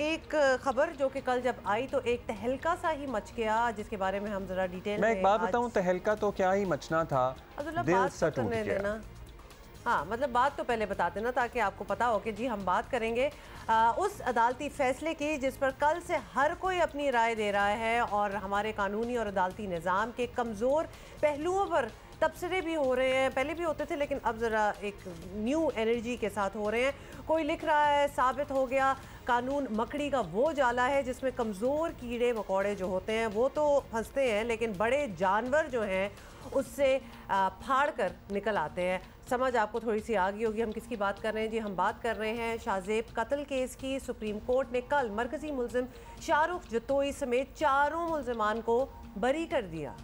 एक खबर जो कि कल जब आई तो एक तहलका सा ही मच गया, जिसके बारे में हम जरा डिटेल मैं एक बात बताऊं, तहलका तो क्या ही मचना था, दिल सा टूट गया। हाँ, मतलब बात तो पहले बताते ना, ताकि आपको पता हो कि जी हम बात करेंगे उस अदालती फैसले की जिस पर कल से हर कोई अपनी राय दे रहा है और हमारे कानूनी और अदालती निज़ाम के कमज़ोर पहलुओं पर तबसरे भी हो रहे हैं। पहले भी होते थे लेकिन अब ज़रा एक न्यू एनर्जी के साथ हो रहे हैं। कोई लिख रहा है साबित हो गया कानून मकड़ी का वो जाला है जिसमें कमज़ोर कीड़े मकोड़े जो होते हैं वो तो फंसते हैं, लेकिन बड़े जानवर जो हैं उससे फाड़ कर निकल आते हैं। समझ आपको थोड़ी सी आ गई होगी हम किसकी बात कर रहे हैं। जी, हम बात कर रहे हैं शाहजेब कत्ल केस की। सुप्रीम कोर्ट ने कल मरकजी मुल्जिम शाहरुख जतोई समेत चारों मुल्जिमान को बरी कर दिया।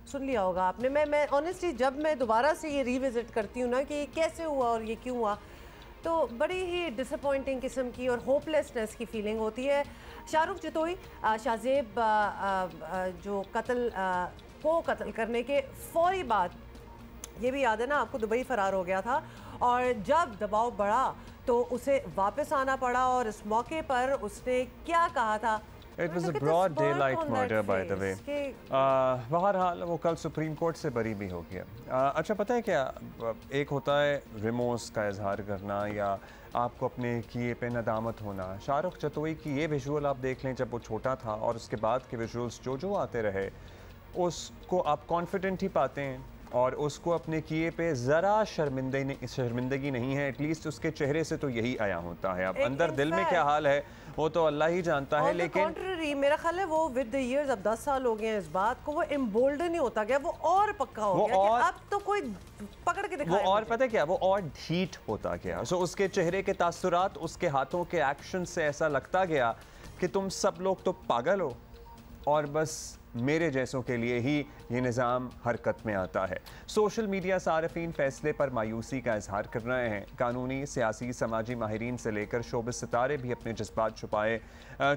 सुन लिया होगा आपने। मैं ऑनेस्टली जब मैं दोबारा से ये रिविजिट करती हूँ ना कि कैसे हुआ और ये क्यों हुआ, तो बड़ी ही डिसअपॉइंटिंग किस्म की और होपलेसनेस की फीलिंग होती है। शाहरुख जतोई शाहजेब जो कत्ल करने के फौरी बाद, ये भी याद है ना आपको, दुबई फरार हो गया था और जब दबाव बढ़ा तो उसे वापस आना पड़ा और इस मौके पर उसने क्या कहा था। It was a broad daylight murder, by the way. बहरहाल वो कल सुप्रीम कोर्ट से बरी भी हो गया। अच्छा, पता है क्या, एक होता है रिमोर्स का इजहार करना या आपको अपने किए पे नदामत होना। शाहरुख जतोई की ये विजुअल आप देख लें जब वो छोटा था और उसके बाद के विजुअल्स जो आते रहे, उसको आप कॉन्फिडेंट ही पाते हैं और उसको अपने किए पे ज़रा शर्मिंदगी नहीं है। एटलीस्ट उसके चेहरे से तो यही आया होता है। अब अंदर दिल में क्या हाल है वो तो अल्लाह ही जानता है। लेकिन मेरा ख्याल है वो विद द इयर्स, अब 10 साल हो गए हैं इस बात को, वो एम्बोल्डन ही होता गया, वो और पक्का हो गया कि अब तो कोई पकड़ के दिखाए। वो और पता है क्या, वो और ढीठ होता गया। सो उसके चेहरे के तासुरात, उसके हाथों के एक्शन से ऐसा लगता गया कि तुम सब लोग तो पागल हो और बस मेरे जैसों के लिए ही ये निज़ाम हरकत में आता है। सोशल मीडिया सार्फिन फैसले पर मायूसी का इजहार कर रहे हैं। कानूनी, सियासी, समाजी माहिरीन से लेकर शोबिस सितारे भी अपने जज्बात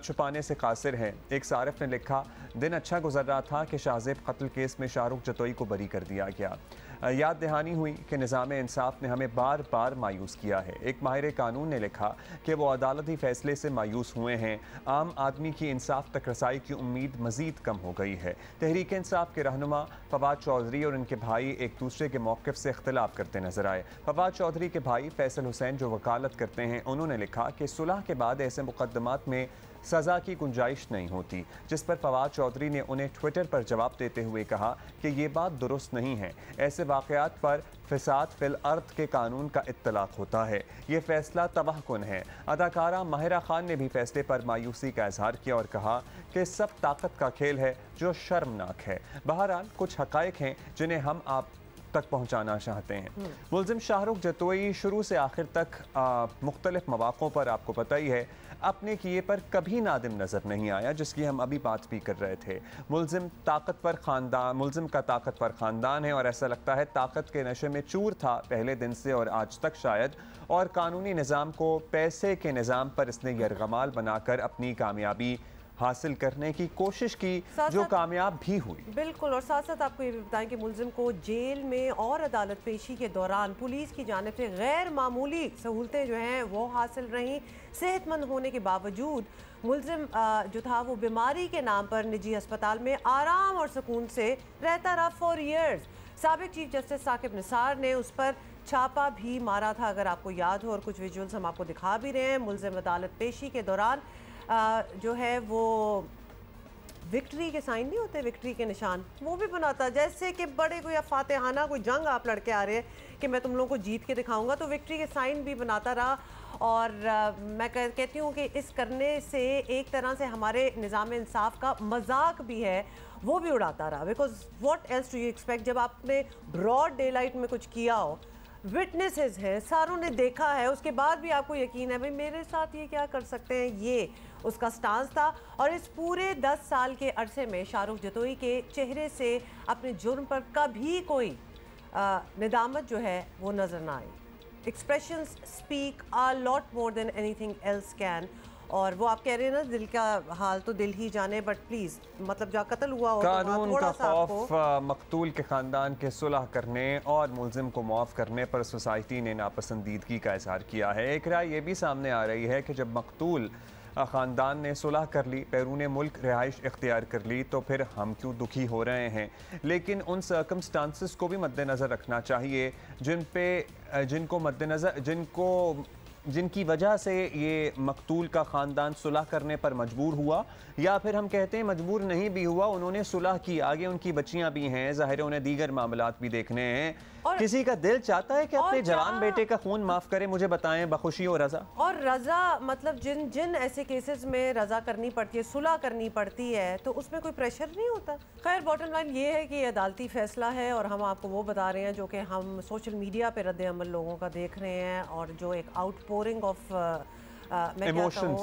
छुपाने से कासिर हैं। एक सारिफ ने लिखा, दिन अच्छा गुजर रहा था कि शाहजेब कत्ल केस में शाहरुख जतोई को बरी कर दिया गया। याद दहानी हुई कि निज़ाम इंसाफ ने हमें बार बार मायूस किया है। एक माहिर कानून ने लिखा कि वो अदालती फैसले से मायूस हुए हैं। आम आदमी की इंसाफ तक रसाई की उम्मीद मजीद कम हो गई है। तहरीक इंसाफ के रहनुमा फवाद चौधरी और इनके भाई एक दूसरे के मौक़िफ़ से इख्तिलाफ करते नजर आए। फवाद चौधरी के भाई फैसल हुसैन जो वकालत करते हैं, उन्होंने लिखा कि सुलह के बाद ऐसे मुकदमात में सज़ा की गुंजाइश नहीं होती, जिस पर फवाद चौधरी ने उन्हें ट्विटर पर जवाब देते हुए कहा कि ये बात दुरुस्त नहीं है। ऐसे वाक़यात पर फ़साद फिल अर्द के कानून का इत्तलाक होता है। ये फ़ैसला तबाहकुन है। अदाकारा माहिरा खान ने भी फैसले पर मायूसी का इजहार किया और कहा कि सब ताकत का खेल है जो शर्मनाक है। बहरहाल कुछ हक़ाइक़ हैं जिन्हें हम आप तक पहुँचाना चाहते हैं। मुल्ज़िम शाहरुख जतोई शुरू से आखिर तक मुख्तलिफ मौक़ों पर, आपको पता ही है, अपने किए पर कभी नादिम नज़र नहीं आया, जिसकी हम अभी बात भी कर रहे थे। मुल्ज़िम का ताकतवर ख़ानदान है और ऐसा लगता है ताकत के नशे में चूर था पहले दिन से और आज तक शायद, और कानूनी निज़ाम को पैसे के निज़ाम पर इसने यरगमाल बनाकर अपनी कामयाबी हासिल करने की कोशिश की, जो कामयाब भी हुई। बिल्कुल। और साथ साथ आपको ये भी बताएं कि मुल्जिम को जेल में और अदालत पेशी के दौरान पुलिस की जानिब से गैर मामूली सहूलतें जो हैं वो हासिल रहीं। सेहतमंद होने के बावजूद मुल्जिम जो था वो बीमारी के नाम पर निजी अस्पताल में आराम और सुकून से रहता रहा फॉर ईयर्स। साबिक चीफ जस्टिस साकिब निसार ने उस पर छापा भी मारा था, अगर आपको याद हो, और कुछ विजुअल्स हम आपको दिखा भी रहे हैं। मुल्जिम अदालत पेशी के दौरान जो है वो विक्ट्री के साइन नहीं होते, विक्ट्री के निशान, वो भी बनाता, जैसे कि बड़े कोई फातेहाना कोई जंग आप लड़के आ रहे हैं कि मैं तुम लोगों को जीत के दिखाऊंगा, तो विक्ट्री के साइन भी बनाता रहा। और मैं कहती हूँ कि इस करने से एक तरह से हमारे निज़ाम इंसाफ का मजाक भी है वो भी उड़ाता रहा। Because what else do you expect, जब आपने ब्रॉड डे लाइट में कुछ किया हो, विटनेसेस हैं, सारों ने देखा है, उसके बाद भी आपको यकीन है भाई मेरे साथ ये क्या कर सकते हैं, ये उसका स्टांस था। और इस पूरे 10 साल के अरसे में शाहरुख जतोई के चेहरे से अपने जुर्म पर कभी कोई निदामत जो है वो नज़र ना आई। Expressions speak a lot more than anything else can. और वो आप कह रहे हैं ना दिल का हाल तो दिल ही जाने, बट प्लीज मतलब जहाँ कत्ल हुआ हो कानून का खौफ मकतूल के खानदान के सुलह करने और मुल्जिम को मुआफ करने पर सोसाइटी ने नापसंदीदगी का इजहार किया है। एक राय ये भी सामने आ रही है कि जब मकतूल ख़ानदान ने सुलह कर ली, बैरून मुल्क रिहाइश इख्तियार कर ली, तो फिर हम क्यों दुखी हो रहे हैं। लेकिन उन सर्कमस्टांसिस को भी मद्देनज़र रखना चाहिए जिनकी वजह से ये मकतूल का ख़ानदान सुलह करने पर मजबूर हुआ, या फिर हम कहते हैं मजबूर नहीं भी हुआ, उन्होंने सुलह की, आगे उनकी बच्चियां भी हैं, ज़ाहिर है उन्हें दीगर मामलात भी देखने हैं। किसी का दिल चाहता है कि अपने जवान बेटे का खून माफ़ करे, मुझे बताएं, बखुशी और रज़ा। और रज़ा मतलब जिन ऐसे केसेस में रज़ा करनी पड़ती है, सुलह करनी पड़ती है, तो उसमें कोई प्रेशर नहीं होता। खैर बॉटम लाइन ये है कि ये अदालती फ़ैसला है और हम आपको वो बता रहे हैं जो कि हम सोशल मीडिया पे रद्द अमल लोगों का देख रहे हैं, और जो एक आउटपोरिंग ऑफ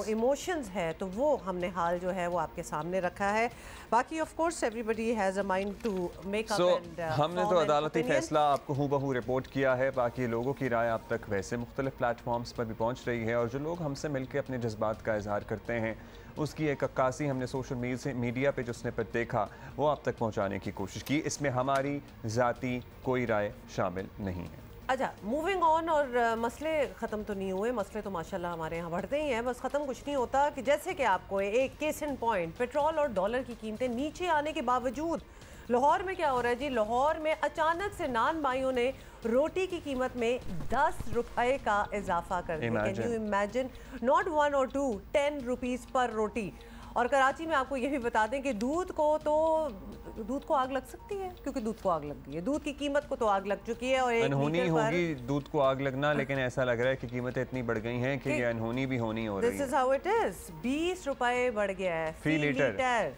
इमोशंस है, तो वो हमने हाल जो है वो आपके सामने रखा है। बाकी of course everybody has a mind to make up and हमने तो अदालती फैसला आपको हूबहू रिपोर्ट किया है, बाकी लोगों की राय आप तक वैसे मुख्तलिफ प्लेटफॉर्म्स पर भी पहुँच रही है, और जो लोग हमसे मिलकर अपने जज्बात का इजहार करते हैं उसकी एक अक्कासी हमने सोशल मीडिया पे जो स्निपेट देखा वो आप तक पहुँचाने की कोशिश की। इसमें हमारी ज़ाती कोई राय शामिल नहीं है। अच्छा, मूविंग ऑन। और मसले ख़त्म तो नहीं हुए, मसले तो माशाल्लाह हमारे यहाँ बढ़ते ही हैं, बस ख़त्म कुछ नहीं होता। कि जैसे कि आपको एक केस इन पॉइंट, पेट्रोल और डॉलर की कीमतें नीचे आने के बावजूद लाहौर में क्या हो रहा है जी, लाहौर में अचानक से नान भाइयों ने रोटी की कीमत में 10 रुपए का इजाफा कर दिया। कैन यू इमेजिन, नॉट 1 और 2, 10 रुपीज़ पर रोटी। और कराची में आपको ये भी बता दें कि दूध को आग लग सकती है, क्योंकि दूध को आग लग गई है, दूध की कीमत को तो आग लग चुकी है। और अनहोनी होगी दूध को आग लगना, लेकिन ऐसा लग रहा है कि कीमतें इतनी बढ़ गई हैं कि ये अनहोनी भी होनी हो रही है। This is how it is. 20 रुपए बढ़ गया है फी लीटर।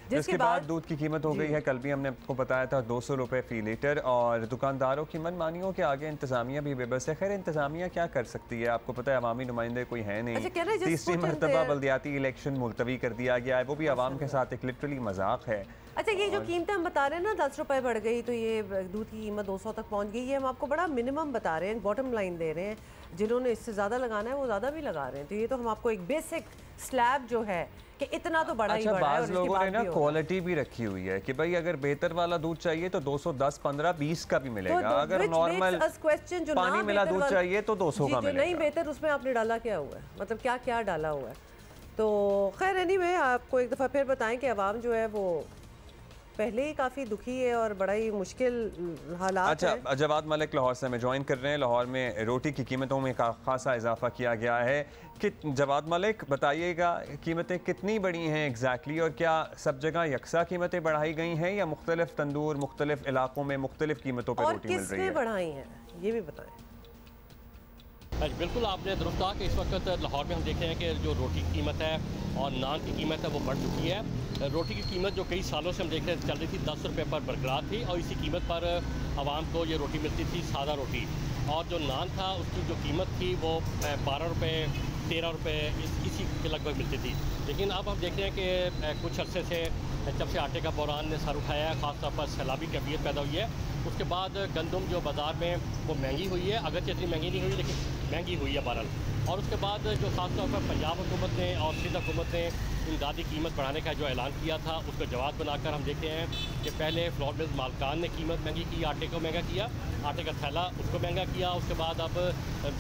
जिसके बाद दूध की कीमत हो गई है, कल भी हमने आपको बताया था 200 रुपए फी लीटर, और दुकानदारों की मनमानियों के आगे इंतजामिया भी बेबस है। खैर इंतजामिया क्या कर सकती है, आपको पता है अवामी नुमाइंदे कोई है नहीं। तीसरी मरतबा बल्दियाती इलेक्शन मुलतवी कर दिया गया है, वो भी आवाम के साथ एक लिटरली मजाक है। अच्छा, ये जो कीमतें हम बता रहे हैं ना, 10 रुपए बढ़ गई तो ये दूध की कीमत 200 तक पहुंच गई, ये हम आपको बड़ा मिनिमम बता रहे हैं, बॉटम लाइन दे रहे हैं। जिन्होंने इससे ज़्यादा लगाना है वो ज़्यादा भी लगा रहे हैं, तो ये तो हम आपको एक बेसिक स्लैब जो है कि इतना तो बड़ा ही बड़ा है। बाज़ लोगों ने ना क्वालिटी भी रखी हुई है कि भाई अगर बेहतर वाला दूध चाहिए तो 210, 15, 20 का भी मिलेगा, अगर नॉर्मल पानी मिला दूध चाहिए तो 200 का मिलेगा। नहीं बेहतर, उसमें आपने डाला क्या हुआ है, मतलब क्या क्या डाला हुआ है। तो खैर एनीवे, आपको एक दफ़ा फिर बताएं कि अवाम जो है वो पहले ही काफ़ी दुखी है और बड़ा ही मुश्किल हालात है। अच्छा, जवाद मलिक लाहौर से हमें ज्वाइन कर रहे हैं। लाहौर में रोटी की कीमतों में खासा इजाफा किया गया है कि जवाद मलिक बताइएगा कीमतें कितनी बढ़ी हैं एग्जैक्टली, और क्या सब जगह यकसा कीमतें बढ़ाई गई हैं या मुख्तलिफ तंदूर मुख्तलिफ इलाकों में मुख्तलिफ कीमतों पर रोटी मिल रही है? बढ़ाई हैं ये भी बताएं। बिल्कुल आपने दुरुस्त कहा कि इस वक्त लाहौर में हम देख रहे हैं कि जो रोटी की कीमत है और नान की कीमत है वो बढ़ चुकी है। रोटी की कीमत जो कई सालों से हम देख रहे हैं चल रही थी 10 रुपये पर बरकरार थी, और इसी कीमत पर आवाम को ये रोटी मिलती थी, सादा रोटी। और जो नान था उसकी जो कीमत थी वो 12 रुपये 13 रुपये इसी के लगभग मिलती थी। लेकिन अब हम देख रहे हैं कि कुछ अरसे से जब से आटे का बहरान ने सर उठाया है, ख़ासतौर पर सैलाबी कैफियत पैदा हुई है, उसके बाद गंदम जो बाज़ार में वो महंगी हुई है, अगरचे इतनी महंगी नहीं हुई लेकिन महंगी हुई है बहरहाल। और उसके बाद जो ख़ासतौर पर पंजाब हुकूमत ने और सिंध हुकूमत ने इमदादी कीमत बढ़ाने का जो ऐलान किया था उसका जवाब बनाकर हम देखते हैं कि पहले फ्लोर मिल्स मालकान ने कीमत महंगी की, आटे को महंगा किया, आटे का थैला उसको महंगा किया। उसके बाद अब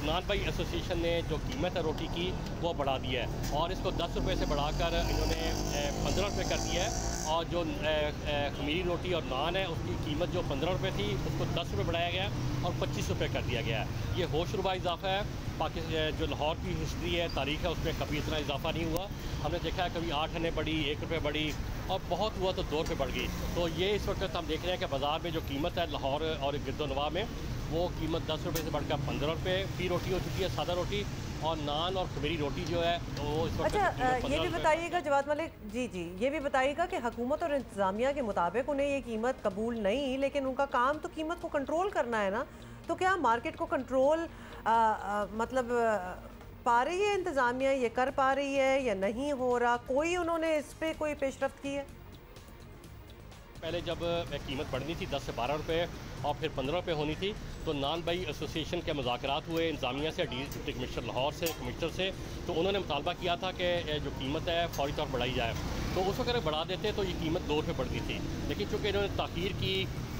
नान भाई एसोसिएशन ने जो कीमत है रोटी की वो बढ़ा दी है, और इसको 10 रुपये से बढ़ाकर इन्होंने 15 रुपये कर दिया है। और जो खमीरी रोटी और नान है उसकी कीमत जो 15 रुपये थी उसको 10 रुपये बढ़ाया गया और 25 रुपये कर दिया गया है। ये होशरुबा इजाफा है। पाकिस्तान जो लाहौर की हिस्ट्री है, तारीख़ है, उसमें कभी इतना इजाफा नहीं हुआ। हमने देखा है कभी 8 आने बढ़ी, 1 रुपये बढ़ी, और बहुत हुआ तो 2 रुपये बढ़ गई। तो ये इस वक्त हम देख रहे हैं कि बाज़ार में जो कीमत है लाहौर और गिरदोनवा में, वो कीमत 10 रुपये से बढ़कर 15 रुपये फी रोटी हो चुकी है, सादा रोटी। और नान और खमीरी रोटी जो है तो इस वक्त ये भी बताइएगा जवाद मलिक जी, ये भी बताइएगा कि हुकूमत और इंतज़ामिया के मुताबिक उन्हें ये कीमत कबूल नहीं, लेकिन उनका काम तो कीमत को कंट्रोल करना है ना, तो क्या मार्केट को कंट्रोल मतलब पा रही है इंतज़ामिया, ये कर पा रही है या नहीं हो रहा? कोई उन्होंने इस पर कोई पेशरफ्त की है? पहले जब कीमत बढ़नी थी 10 से 12 रुपये और फिर 15 रुपये होनी थी, तो नान भाई एसोसिएशन के मुज़ाकरात हुए इंतज़ामिया से, डिप्टी कमिश्नर लाहौर से, कमिश्नर से, तो उन्होंने मुतालबा किया था कि जो कीमत है फौरी तौर पर बढ़ाई जाए। तो उस वक्त अगर बढ़ा देते तो ये कीमत 2 रुपये बढ़ती थी, लेकिन चूँकि इन्होंने ताख़ीर की,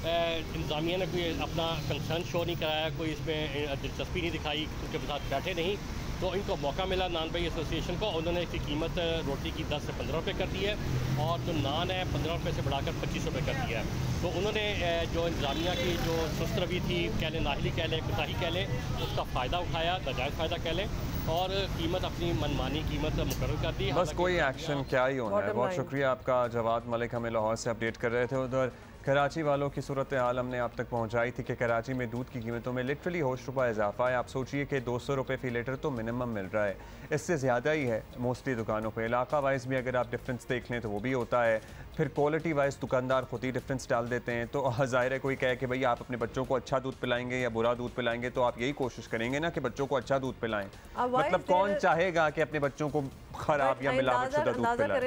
इंतज़ामिया ने कोई अपना कंसर्न शो नहीं कराया, कोई इसमें दिलचस्पी नहीं दिखाई, उनके साथ बैठे नहीं, तो इनको मौका मिला नान भाई एसोसिएशन को, उन्होंने इसकी कीमत रोटी की 10 से 15 रुपये कर दी है और जो नान है 15 रुपये से बढ़ाकर 25 रुपये कर दिया है। तो उन्होंने जो इंतज़ामिया की जो सुस्त रवि थी, कह लें नाहली कह लें कोताही कह लें, उसका फ़ायदा उठाया, नाजायज़ फ़ायदा कह लें, और कीमत अपनी मनमानी कीमत मुकर्रर कर दी। बस कोई एक्शन क्या ही होना है। बहुत शुक्रिया आपका जवाद मलिक, हमें लाहौर से अपडेट कर रहे थे। उधर कराची वालों की सूरत हाल हमने आप तक पहुंचाई थी कि कराची में दूध की कीमतों में लिटरली होश रुपये इजाफा है। आप सोचिए कि 200 रुपये फ़ी लीटर तो मिनिमम मिल रहा है, इससे ज़्यादा ही है मोस्टली दुकानों पे। इलाका वाइज भी अगर आप डिफरेंस देख लें तो वो भी होता है। फिर क्वालिटी वाइज दुकानदार खुद ही डिफरेंस डाल देते हैं। तो ज़ाहिर है कोई कहे कि भाई आप अपने बच्चों को अच्छा दूध पिलाएंगे या बुरा दूध पिलाएंगे, तो आप यही कोशिश करेंगे ना कि बच्चों को अच्छा दूध पिलाएं। मतलब कौन चाहेगा कि अपने बच्चों को खराब या मिलावटशुदा दूध पिलाएं।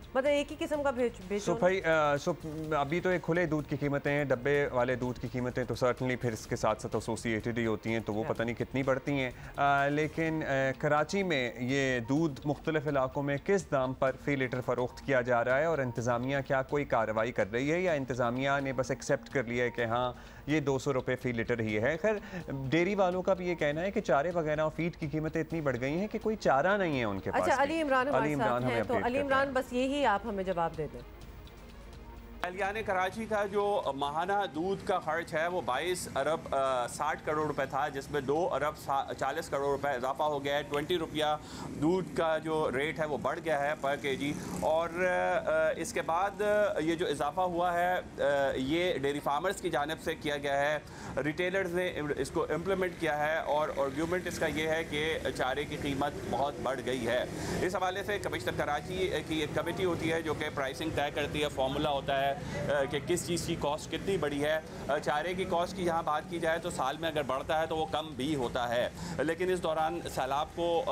मतलब एक ही किस्म का बेचो। भाई अभी तो एक खुले दूध की कीमतें हैं, डब्बे वाले दूध की कीमतें तो सर्टनली फिर इसके साथ साथ एसोसिएटेड ही होती हैं, तो वो पता नहीं कितनी बढ़ती हैं। लेकिन कराची में ये दूध मुख्तलिफ इलाकों में किस दाम पर फ़ी लीटर फ़रोख्त किया जा रहा है और इंतज़ामिया क्या कोई कार्रवाई कर रही है या इंतज़ामिया ने बस एक्सेप्ट कर लिया है कि हाँ ये 200 रुपये फ़ी लीटर ही है। खैर डेयरी वालों का भी ये कहना है कि चारे वगैरह और फीड की कीमतें इतनी बढ़ गई हैं कि कोई चारा नहीं है उनके पास। अच्छा, अली इमरान हमारे साथ हैं, तो अली इमरान बस यही आप हमें जवाब दे दें। एहलियान कराची का जो माहाना दूध का खर्च है वो 22 अरब 60 करोड़ रुपए था, जिसमें 2 अरब 40 करोड़ रुपए इजाफा हो गया है। 20 रुपया दूध का जो रेट है वो बढ़ गया है पर केजी। और इसके बाद ये जो इजाफा हुआ है ये डेयरी फार्मर्स की जानिब से किया गया है, रिटेलर्स ने इसको इम्प्लीमेंट किया है और आर्ग्यूमेंट इसका ये है कि चारे की कीमत बहुत बढ़ गई है। इस हवाले से कमिश्नर कराची की एक कमेटी होती है जो कि प्राइसिंग तय करती है, फार्मूला होता है कि किस चीज़ की कॉस्ट कितनी बड़ी है। चारे की कॉस्ट की यहाँ बात की जाए तो साल में अगर बढ़ता है तो वो कम भी होता है, लेकिन इस दौरान सैलाब को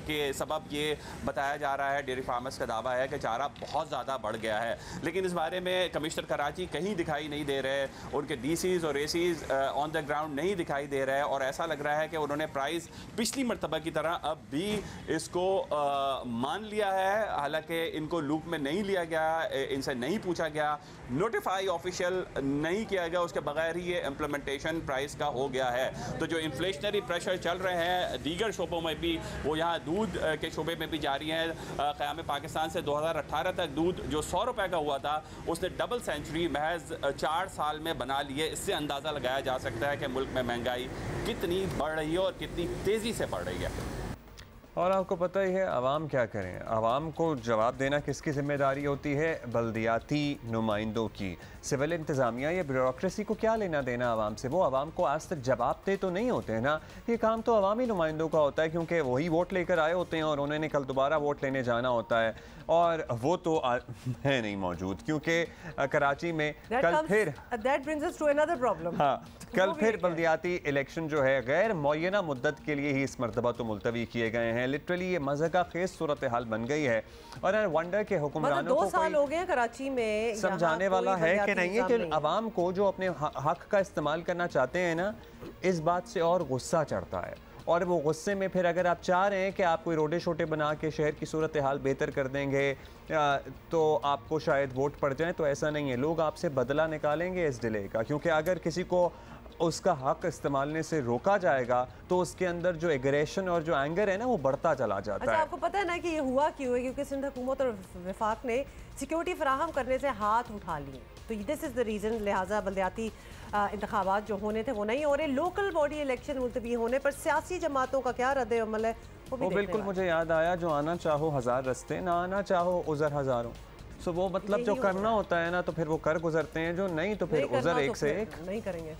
के सबब ये बताया जा रहा है, डेयरी फार्मर्स का दावा है कि चारा बहुत ज़्यादा बढ़ गया है। लेकिन इस बारे में कमिश्नर कराची कहीं दिखाई नहीं दे रहे, उनके डीसीज़ और एसीज़ ऑन द ग्राउंड नहीं दिखाई दे रहे और ऐसा लग रहा है कि उन्होंने प्राइस पिछली मरतबा की तरह अब भी इसको मान लिया है। हालांकि इनको लूप में नहीं लिया गया, इनसे नहीं पूछा गया, नोटिफाई ऑफिशियल नहीं किया गया, उसके बगैर ही ये इम्प्लीमेंटेशन प्राइस का हो गया है। तो जो इन्फ्लेशनरी प्रेशर चल रहे हैं दीगर शोबों में भी, वो यहाँ दूध के शोबे में भी जारी हैं। क़याम पाकिस्तान से 2018 तक दूध जो 100 रुपये का हुआ था उसने डबल सेंचुरी महज 4 साल में बना लिए। इससे अंदाज़ा लगाया जा सकता है कि मुल्क में महंगाई कितनी बढ़ रही है और कितनी तेज़ी से बढ़ रही है। और आपको पता ही है आवाम क्या करें, आवाम को जवाब देना किसकी जिम्मेदारी होती है? बल्दियाती नुमाइंदों की। सिविल इंतज़ामिया या ब्यूरोक्रेसी को क्या लेना देना आवाम से? वो आवाम को आज तक जवाब दे तो नहीं होते हैं ना, ये काम तो अवामी नुमाइंदों का होता है क्योंकि वही वोट लेकर आए होते हैं और उन्होंने कल दोबारा वोट लेने जाना होता है और वो तो है नहीं मौजूद क्योंकि कराची में कल फिर कल फिर बल्दियाती इलेक्शन जो है गैर मुअय्यना मुद्दत के लिए ही इस मरतबा तो मुलतवी किए गए हैं। लिटरली ये मज़ा खेज सूरत हाल बन गई है और आई वंडर के हुक्मरानों को 2 साल हो गए कराची में समझाने वाला है कि नहीं है कि आवाम को जो अपने हक का इस्तेमाल करना चाहते हैं ना, इस बात से और गुस्सा चढ़ता है और वो गुस्से में फिर अगर आप चाह रहे हैं कि आप कोई रोडे शोटे बना के शहर की सूरत हाल बेहतर कर देंगे तो आपको शायद वोट पड़ जाए, तो ऐसा नहीं है। लोग आपसे बदला निकालेंगे इस डिले का, क्योंकि अगर किसी को उसका हक इस्तेमाल से रोका जाएगा तो उसके अंदर जो एग्रेशन और जो एंगर है ना वो बढ़ता चला जाता है। आपको पता है ना कि ये हुआ क्यों है? क्योंकि सिंध हुकूमत और वफाक ने सिक्योरिटी फराहम करने से हाथ उठा लिए, तो दिस इज़ द रीज़न। लिहाजा बल्दियाती इंतखाबात जो होने थे वो नहीं हो रहे। लोकल बॉडी इलेक्शन मुलतवी होने पर सियासी जमातों का क्या रद्द अमल है वो बिल्कुल मुझे याद आया, जो आना चाहो 1000 रस्ते, ना आना चाहो उज़र हज़ारों। सो वो मतलब जो करना होता है ना तो फिर वो कर गुजरते हैं, जो नहीं तो फिर उज़र एक से एक नहीं करेंगे।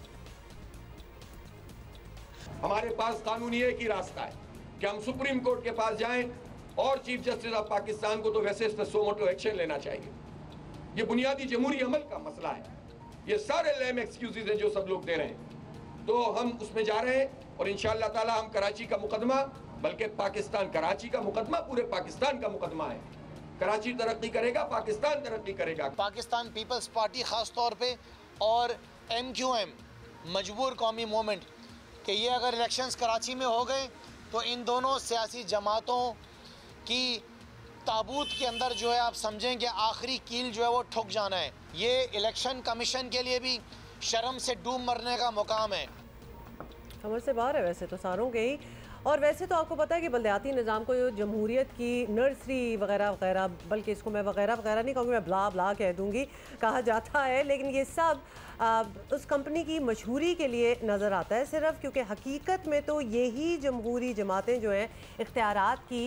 हमारे पास कानूनी एक ही रास्ता है कि हम सुप्रीम कोर्ट के पास जाएं और चीफ जस्टिस ऑफ पाकिस्तान को तो वैसे इस पर सो मोटो एक्शन लेना चाहिए। ये बुनियादी जमहूरी अमल का मसला है, ये सारे लेम एक्सक्यूजेज हैं जो सब लोग दे रहे हैं, तो हम उसमें जा रहे हैं और इंशाअल्लाह ताला हम कराची का मुकदमा, बल्कि पाकिस्तान कराची का मुकदमा पूरे पाकिस्तान का मुकदमा है। कराची तरक्की करेगा, पाकिस्तान तरक्की करेगा। पाकिस्तान पीपल्स पार्टी खास तौर पे और MQM मजबूर कौमी मूवमेंट कि ये अगर इलेक्शंस कराची में हो गए तो इन दोनों सियासी जमातों की ताबूत के अंदर जो है आप समझें कि आखिरी कील जो है वो ठुक जाना है। ये इलेक्शन कमीशन के लिए भी शर्म से डूब मरने का मुकाम है। समझ से बाहर है वैसे तो सारों के ही। और वैसे तो आपको पता है कि बलदियाती निज़ाम को जमहूरियत की नर्सरी वगैरह वगैरह, बल्कि इसको मैं वगैरह वगैरह नहीं कहूँगी, मैं ब्ला ब्ला कह दूँगी, कहा जाता है। लेकिन ये सब उस कंपनी की मशहूरी के लिए नज़र आता है सिर्फ, क्योंकि हकीकत में तो यही जमहूरी जमातें जो हैं इख्तियारात की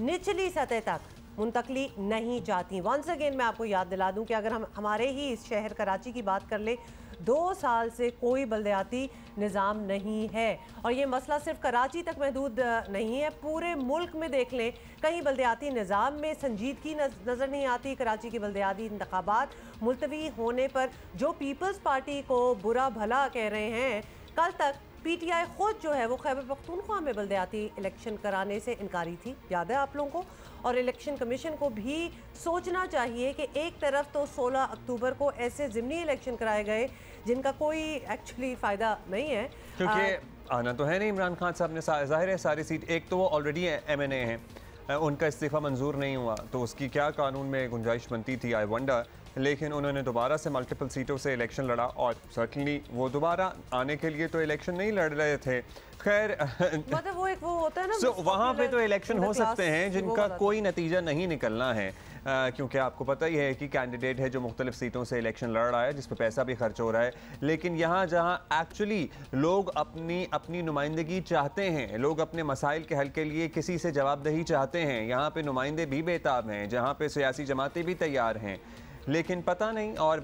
निचली सतह तक मुंतकली नहीं चाहती। वंस अगेन मैं आपको याद दिला दूं कि अगर हम हमारे ही इस शहर कराची की बात कर ले, 2 साल से कोई बलदियाती निज़ाम नहीं है। और ये मसला सिर्फ कराची तक महदूद नहीं है, पूरे मुल्क में देख लें, कहीं बलदियाती निज़ाम में संजीदगी नज़र नहीं आती। कराची की बलदियाती इंतखाबात मुलतवी होने पर जो पीपल्स पार्टी को बुरा भला कह रहे हैं, कल तक PTI खुद जो है वो खैबर पख्तूनख्वा में बलदियाती इलेक्शन कराने से इनकारी थी, याद है आप लोगों को। और इलेक्शन कमीशन को भी सोचना चाहिए कि एक तरफ तो 16 अक्टूबर को ऐसे ज़िमनी इलेक्शन कराए गए जिनका कोई एक्चुअली फ़ायदा नहीं है, क्योंकि आना तो है नहीं इमरान खान साहब ने, जाहिर है सारी सीट, एक तो वो ऑलरेडी MNA हैं, उनका इस्तीफ़ा मंजूर नहीं हुआ तो उसकी क्या कानून में गुंजाइश बनती थी, आई वंडर। लेकिन उन्होंने दोबारा से मल्टीपल सीटों से इलेक्शन लड़ा और सर्टनली वो दोबारा आने के लिए तो इलेक्शन नहीं लड़ रहे थे। खैर मतलब वो एक वो होता है ना, वहाँ पे तो इलेक्शन हो सकते हैं जिनका कोई नतीजा नहीं निकलना है, क्योंकि आपको पता ही है कि कैंडिडेट है जो मुख्तलिफ सीटों से इलेक्शन लड़ रहा है, जिस पर पैसा भी खर्च हो रहा है। लेकिन यहाँ जहाँ एक्चुअली लोग अपनी नुमाइंदगी चाहते हैं, लोग अपने मसाइल के हल के लिए किसी से जवाबदेही चाहते हैं, यहाँ पे नुमाइंदे भी बेताब हैं, जहाँ पे सियासी जमातें भी तैयार हैं, लेकिन पता नहीं। और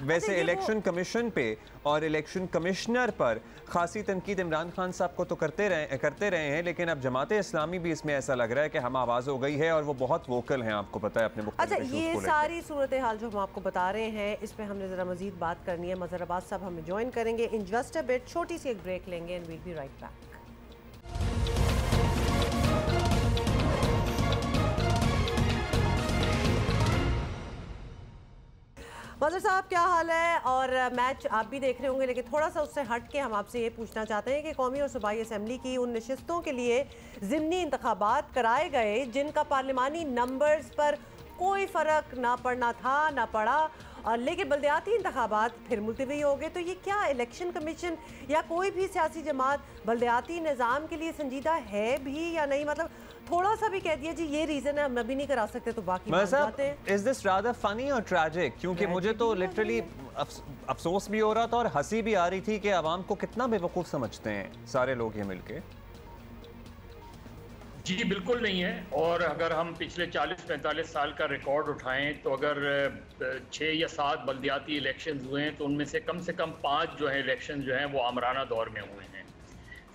वैसे इलेक्शन कमीशन पे और इलेक्शन कमिश्नर पर खासी तनकीद इमरान खान साहब को तो करते रहे हैं, लेकिन अब जमाते इस्लामी भी इसमें ऐसा लग रहा है कि हम आवाज़ हो गई है और वो बहुत वोकल हैं, आपको पता है अपने अच्छा, ये सारी सूरत हाल जो हम आपको बता रहे हैं, इस पर हमने ज़रा मजीद बात करनी है। मज़हर अब्बास साहब हमें ज्वाइन करेंगे इन जस्ट अ बिट, छोटी सी एक ब्रेक लेंगे and we'll be right back. Mazhar साहब क्या हाल है? और मैच आप भी देख रहे होंगे, लेकिन थोड़ा सा उससे हट के हम आपसे ये पूछना चाहते हैं कि कौमी और सूबाई असम्बली की उन नशिस्तों के लिए ज़िमनी इंतखाबात कराए गए जिनका पार्लिमानी नंबर्स पर कोई फ़र्क ना पड़ना था ना पड़ा, और लेकिन बलदियाती इंतखाबात फिर मुलतवी हो गए, तो ये क्या इलेक्शन कमीशन या कोई भी सियासी जमात बलदियाती निज़ाम के लिए संजीदा है भी या नहीं? मतलब थोड़ा सा भी कह दिया जी ये रीज़न है, हम अभी नहीं करा सकते, तो बाकी मान जाते हैं। इज दिस रादर फनी और ट्रैजिक? क्योंकि मुझे तो लिटरली अफसोस भी हो रहा था और हंसी भी आ रही थी कि आवाम को कितना बेवकूफ़ समझते हैं सारे लोग ये मिलके। जी बिल्कुल नहीं है। और अगर हम पिछले 40-45 साल का रिकॉर्ड उठाएं तो अगर 6 या 7 बल्दियाती इलेक्शंस हुए हैं तो उनमें से कम 5 जो है इलेक्शन जो हैं वो आमराना दौर में हुए हैं।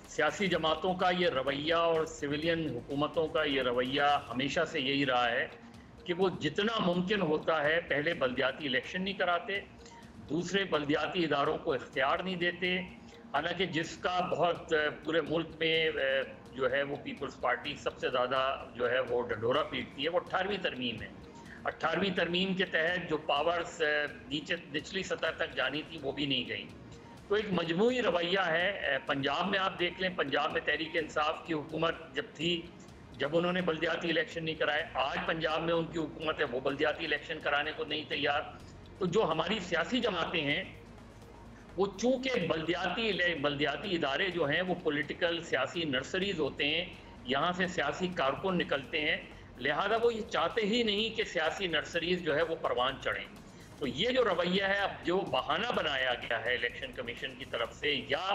सियासी जमातों का ये रवैया और सिविलियन हुकूमतों का ये रवैया हमेशा से यही रहा है कि वो जितना मुमकिन होता है पहले बल्दियाती इलेक्शन नहीं कराते, दूसरे बल्दियाती इदारों को इख्तियार नहीं देते। हालांकि जिसका बहुत पूरे मुल्क में जो है वो पीपल्स पार्टी सबसे ज़्यादा जो है वो डंडोरा पीटती है, वो 18वीं तरमीम है। 18वीं तरमीम के तहत जो पावर्स निचली सतह तक जानी थी वो भी नहीं गई। तो एक मजमूई रवैया है। पंजाब में आप देख लें, पंजाब में तहरीक इंसाफ की हुकूमत जब थी, जब उन्होंने बल्दियाती इलेक्शन नहीं कराए, आज पंजाब में उनकी हुकूमत है, वो बल्दियाती इलेक्शन कराने को नहीं तैयार। तो जो हमारी सियासी जमातें हैं वो चूँकि बल्दियाती इदारे जो हैं वो पॉलिटिकल सियासी नर्सरीज होते हैं, यहाँ से सियासी कारकुन निकलते हैं, लिहाजा वो ये चाहते ही नहीं कि सियासी नर्सरीज जो है वो परवान चढ़ें। तो ये जो रवैया है, अब जो बहाना बनाया गया है इलेक्शन कमीशन की तरफ से, या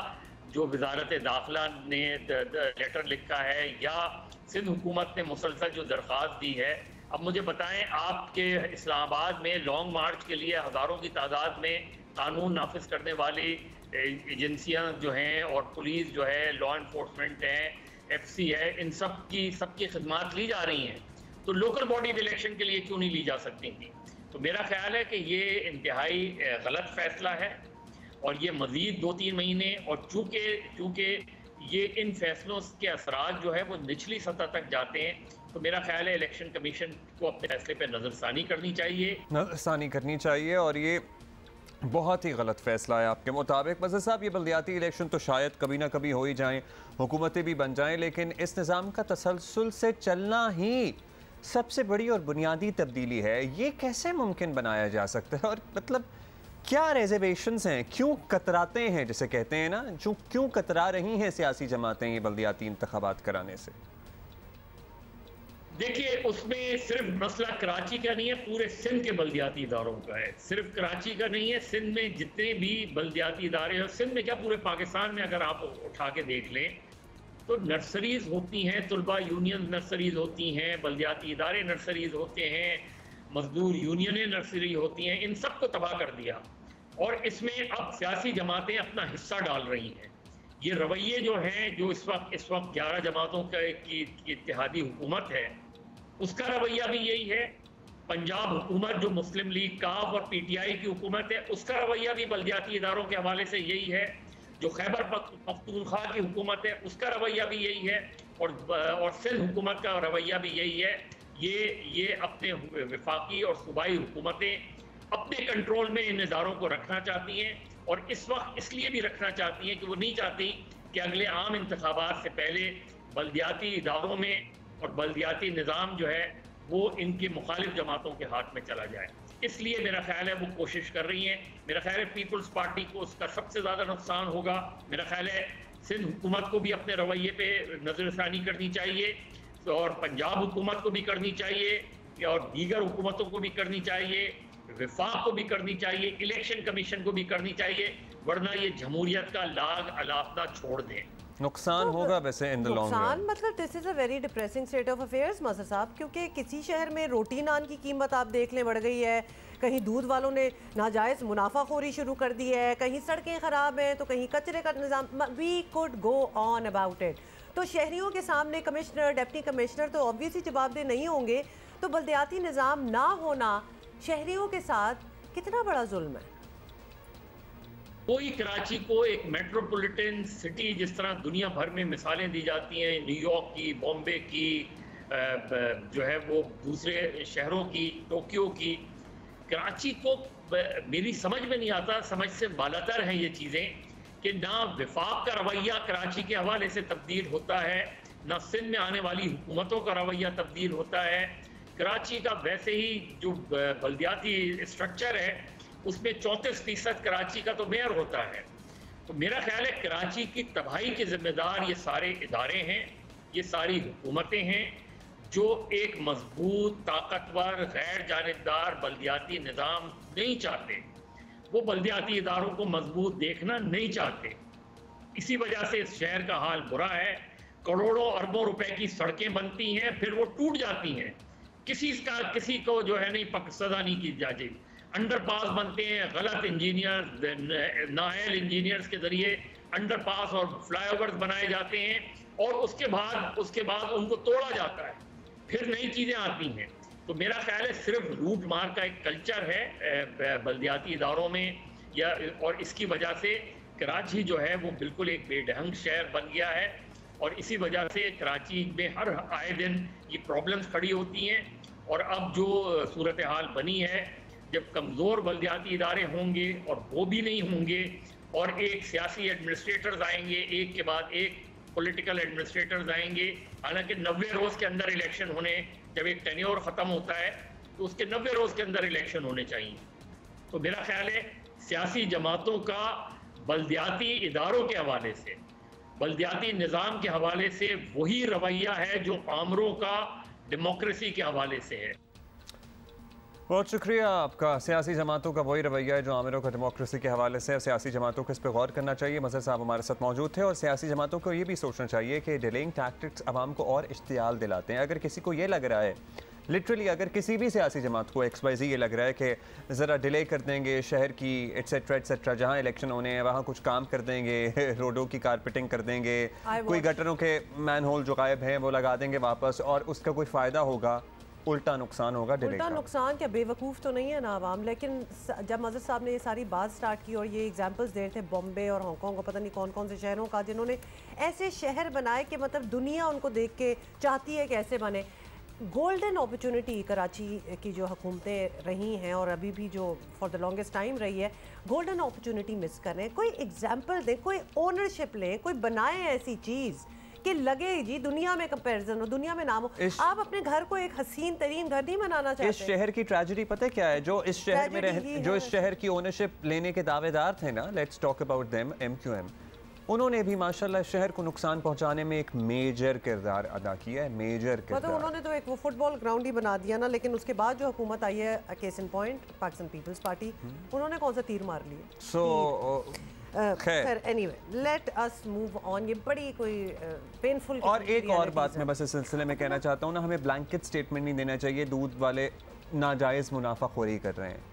जो वजारत दाखिला ने लेटर लिखा है, या सिंध हुकूमत ने मुसलसल जो दरख्वास्त दी है, अब मुझे बताएं आपके इस्लामाबाद में लॉन्ग मार्च के लिए हज़ारों की तादाद में कानून नाफिज करने वाली एजेंसियां जो हैं और पुलिस जो है, लॉ इन्फोर्समेंट है, FC है, इन सबकी खिदमात ली जा रही हैं, तो लोकल बॉडी इलेक्शन के लिए क्यों नहीं ली जा सकती थी? तो मेरा ख्याल है कि ये इंतहाई गलत फैसला है और ये मज़ीद 2-3 महीने, और चूँकि ये इन फैसलों के असरात जो है वो निचली सतह तक जाते हैं, तो मेरा ख्याल है इलेक्शन कमीशन को अपने फैसले पर नज़रसानी करनी चाहिए और ये बहुत ही गलत फैसला है आपके मुताबिक। मज़हर साहब, ये बल्दियाती इलेक्शन तो शायद कभी ना कभी हो ही जाएं, हुकूमतें भी बन जाएं, लेकिन इस निज़ाम का तसलसल से चलना ही सबसे बड़ी और बुनियादी तब्दीली है। ये कैसे मुमकिन बनाया जा सकता है? और मतलब क्या रिजर्वेशंस हैं, क्यों कतराते हैं, जिसे कहते हैं ना, जो क्यों कतरा रही हैं सियासी जमातें ये बल्दियाती इंतखाबात कराने से? देखिए, उसमें सिर्फ मसला कराची का नहीं है, पूरे सिंध के बल्दियाती इदारों का है। सिर्फ कराची का नहीं है, सिंध में जितने भी बल्दियाती इदारे हैं, सिंध में क्या पूरे पाकिस्तान में अगर आप उठा के देख लें तो नर्सरीज होती हैं, तलबा यूनियन नर्सरीज होती हैं, बल्दियाती इदारे नर्सरीज होते हैं, मजदूर यूनियनें नर्सरी होती हैं, इन सब को तबाह कर दिया। और इसमें अब सियासी जमातें अपना हिस्सा डाल रही हैं। ये रवैये जो हैं, जो इस वक्त 11 जमातों की इत्तेहादी हुकूमत है, उसका रवैया भी यही है। पंजाब हुकूमत जो मुस्लिम लीग, काफ और पीटीआई की हुकूमत है, उसका रवैया भी बल्दियाती इदारों के हवाले से यही है। जो खैबर पख्तूनख्वा की हुकूमत है, उसका रवैया भी यही है। और सिंध हुकूमत का रवैया भी यही है। ये अपने वफाकी और सूबाई हुकूमतें अपने कंट्रोल में इन इदारों को रखना चाहती हैं, और इस वक्त इसलिए भी रखना चाहती हैं कि वो नहीं चाहती कि अगले आम इंतखाबात से पहले बल्दियाती इदारों में और बल्दियाती निज़ाम जो है वो इनकी मुखालिफ जमातों के हाथ में चला जाए। इसलिए मेरा ख्याल है वो कोशिश कर रही हैं। मेरा ख्याल है पीपल्स पार्टी को उसका सबसे ज़्यादा नुकसान होगा। मेरा ख्याल है सिंध हुकूमत को भी अपने रवैये पे नज़रसानी करनी चाहिए, और पंजाब हुकूमत को भी करनी चाहिए, और दीगर हुकूमतों को भी करनी चाहिए, वफाक को भी करनी चाहिए, इलेक्शन कमीशन को भी करनी चाहिए, वरना ये जमहूरियत का लाग अलापना छोड़ दें। नुकसान होगा वैसे इन द लॉन्ग रन। नुकसान मतलब this is a very depressing state of affairs Mazhar साहब, क्योंकि किसी शहर में रोटी नान की कीमत आप देख लें बढ़ गई है, कहीं दूध वालों ने नाजायज़ मुनाफाखोरी शुरू कर दी है, कहीं सड़कें ख़राब हैं, तो कहीं कचरे का निज़ाम, we could go on about it. तो शहरियों के सामने कमिश्नर, डिप्टी कमिश्नर तो ऑब्वियसली जवाबदेह नहीं होंगे, तो बल्दियाती निज़ाम ना होना शहरियों के साथ कितना बड़ा जुल्म है। कोई कराची को एक मेट्रोपॉलिटन सिटी, जिस तरह दुनिया भर में मिसालें दी जाती हैं, न्यूयॉर्क की, बॉम्बे की, जो है वो दूसरे शहरों की, टोक्यो की, कराची को मेरी समझ में नहीं आता, समझ से बालातर हैं ये चीज़ें कि ना वफाक का रवैया कराची के हवाले से तब्दील होता है, ना सिंध में आने वाली हुकूमतों का रवैया तब्दील होता है। कराची का वैसे ही जो बल्दियाती स्ट्रक्चर है उसमें 34% कराची का तो मेयर होता है। तो मेरा ख्याल है कराची की तबाही के जिम्मेदार ये सारे इदारे हैं, ये सारी हुकूमतें हैं जो एक मजबूत, ताकतवर, गैर जानिबदार बल्दियाती निज़ाम नहीं चाहते। वो बल्दियाती इदारों को मजबूत देखना नहीं चाहते। इसी वजह से इस शहर का हाल बुरा है। करोड़ों अरबों रुपए की सड़कें बनती हैं, फिर वो टूट जाती हैं, किसी को जो है नहीं सजा नहीं की जाती। अंडरपास बनते हैं, गलत इंजीनियर, नाअहल इंजीनियर्स के जरिए अंडरपास और फ्लाईओवर्स बनाए जाते हैं, और उसके बाद उनको तोड़ा जाता है, फिर नई चीज़ें आती हैं। तो मेरा ख्याल है सिर्फ लूट मार का एक कल्चर है बल्दियाती इदारों में, और इसकी वजह से कराची जो है वो बिल्कुल एक बेढंग शहर बन गया है। और इसी वजह से कराची में हर आए दिन ये प्रॉब्लम्स खड़ी होती हैं। और अब जो सूरत हाल बनी है, जब कमज़ोर बल्दियाती इदारे होंगे और वो भी नहीं होंगे, और एक सियासी एडमिनिस्ट्रेटर्स आएंगे, एक के बाद एक पॉलिटिकल एडमिनिस्ट्रेटर्स आएंगे, हालांकि 90 रोज़ के अंदर इलेक्शन होने, जब एक टेन्योर ख़त्म होता है तो उसके 90 रोज़ के अंदर इलेक्शन होने चाहिए। तो मेरा ख्याल है सियासी जमातों का बल्दियाती इदारों के हवाले से, बल्दियाती निज़ाम के हवाले से वही रवैया है जो आमरों का डेमोक्रेसी के हवाले से है। बहुत शुक्रिया आपका। सियासी जमातों का वही रवैया है जो आमिरों का डेमोक्रेसी के हवाले से, सियासी जमातों को इस पर गौर करना चाहिए। मज़हर साहब हमारे साथ मौजूद थे। और सियासी जमातों को ये भी सोचना चाहिए कि डिलेइंग टैक्टिक्स आवाम को और इश्तियाल दिलाते हैं। अगर किसी को ये लग रहा है, लिटरली अगर किसी भी सियासी जमात को XYZ ये लग रहा है कि ज़रा डिले कर देंगे शहर की एट्सेट्रा, जहाँ इलेक्शन होने हैं वहाँ कुछ काम कर देंगे, रोडों की कारपेटिंग कर देंगे, कोई गटरों के मैन होल जो गायब हैं वो लगा देंगे वापस, और उसका कोई फ़ायदा होगा, उल्टा नुकसान होगा। उल्टा नुकसान क्या, बेवकूफ़ तो नहीं है ना आवाम। लेकिन जब मज़हर साहब ने ये सारी बात स्टार्ट की और ये एग्जांपल्स दे रहे थे बॉम्बे और हांगकॉन्ग, पता नहीं कौन कौन से शहरों का, जिन्होंने ऐसे शहर बनाए कि मतलब दुनिया उनको देख के चाहती है कि ऐसे बने। गोल्डन अपॉर्चुनिटी कराची की जो हुकूमतें रही हैं और अभी भी जो फॉर द लॉन्गेस्ट टाइम रही है, गोल्डन अपॉर्चुनिटी मिस कर रहे हैं। कोई एग्जाम्पल दें, कोई ओनरशिप लें, कोई बनाए ऐसी चीज़ कि लगे जी दुनिया में कंपैरिजन हो, दुनिया में नाम हो। आप अपने घर को एक हसीन तरीन घर नहीं बनाना चाहते? इस शहर की ट्रेजेडी पता है क्या है? जो इस शहर में जो इस शहर की ओनरशिप लेने के दावेदार थे ना, let's talk about them, MQM, उन्होंने भी माशाल्लाह शहर को नुकसान पहुंचाने में एक मेजर किरदार अदा किया है, मेजर किरदार। मतलब उन्होंने तो एक वो फुटबॉल ग्राउंड ही बना दिया ना, लेकिन उसके बाद जो हुकूमत आई है, case in point Pakistan Peoples Party, उन्होंने कौन सा तीर मार लिया? सो खैर anyway let us move on. ये बड़ी कोई पेनफुल। और एक और बात मैं बस इस सिलसिले में कहना चाहता हूँ ना, हमें ब्लैंकेट स्टेटमेंट नहीं देना चाहिए दूध वाले नाजायज़ मुनाफाखोरी कर रहे हैं।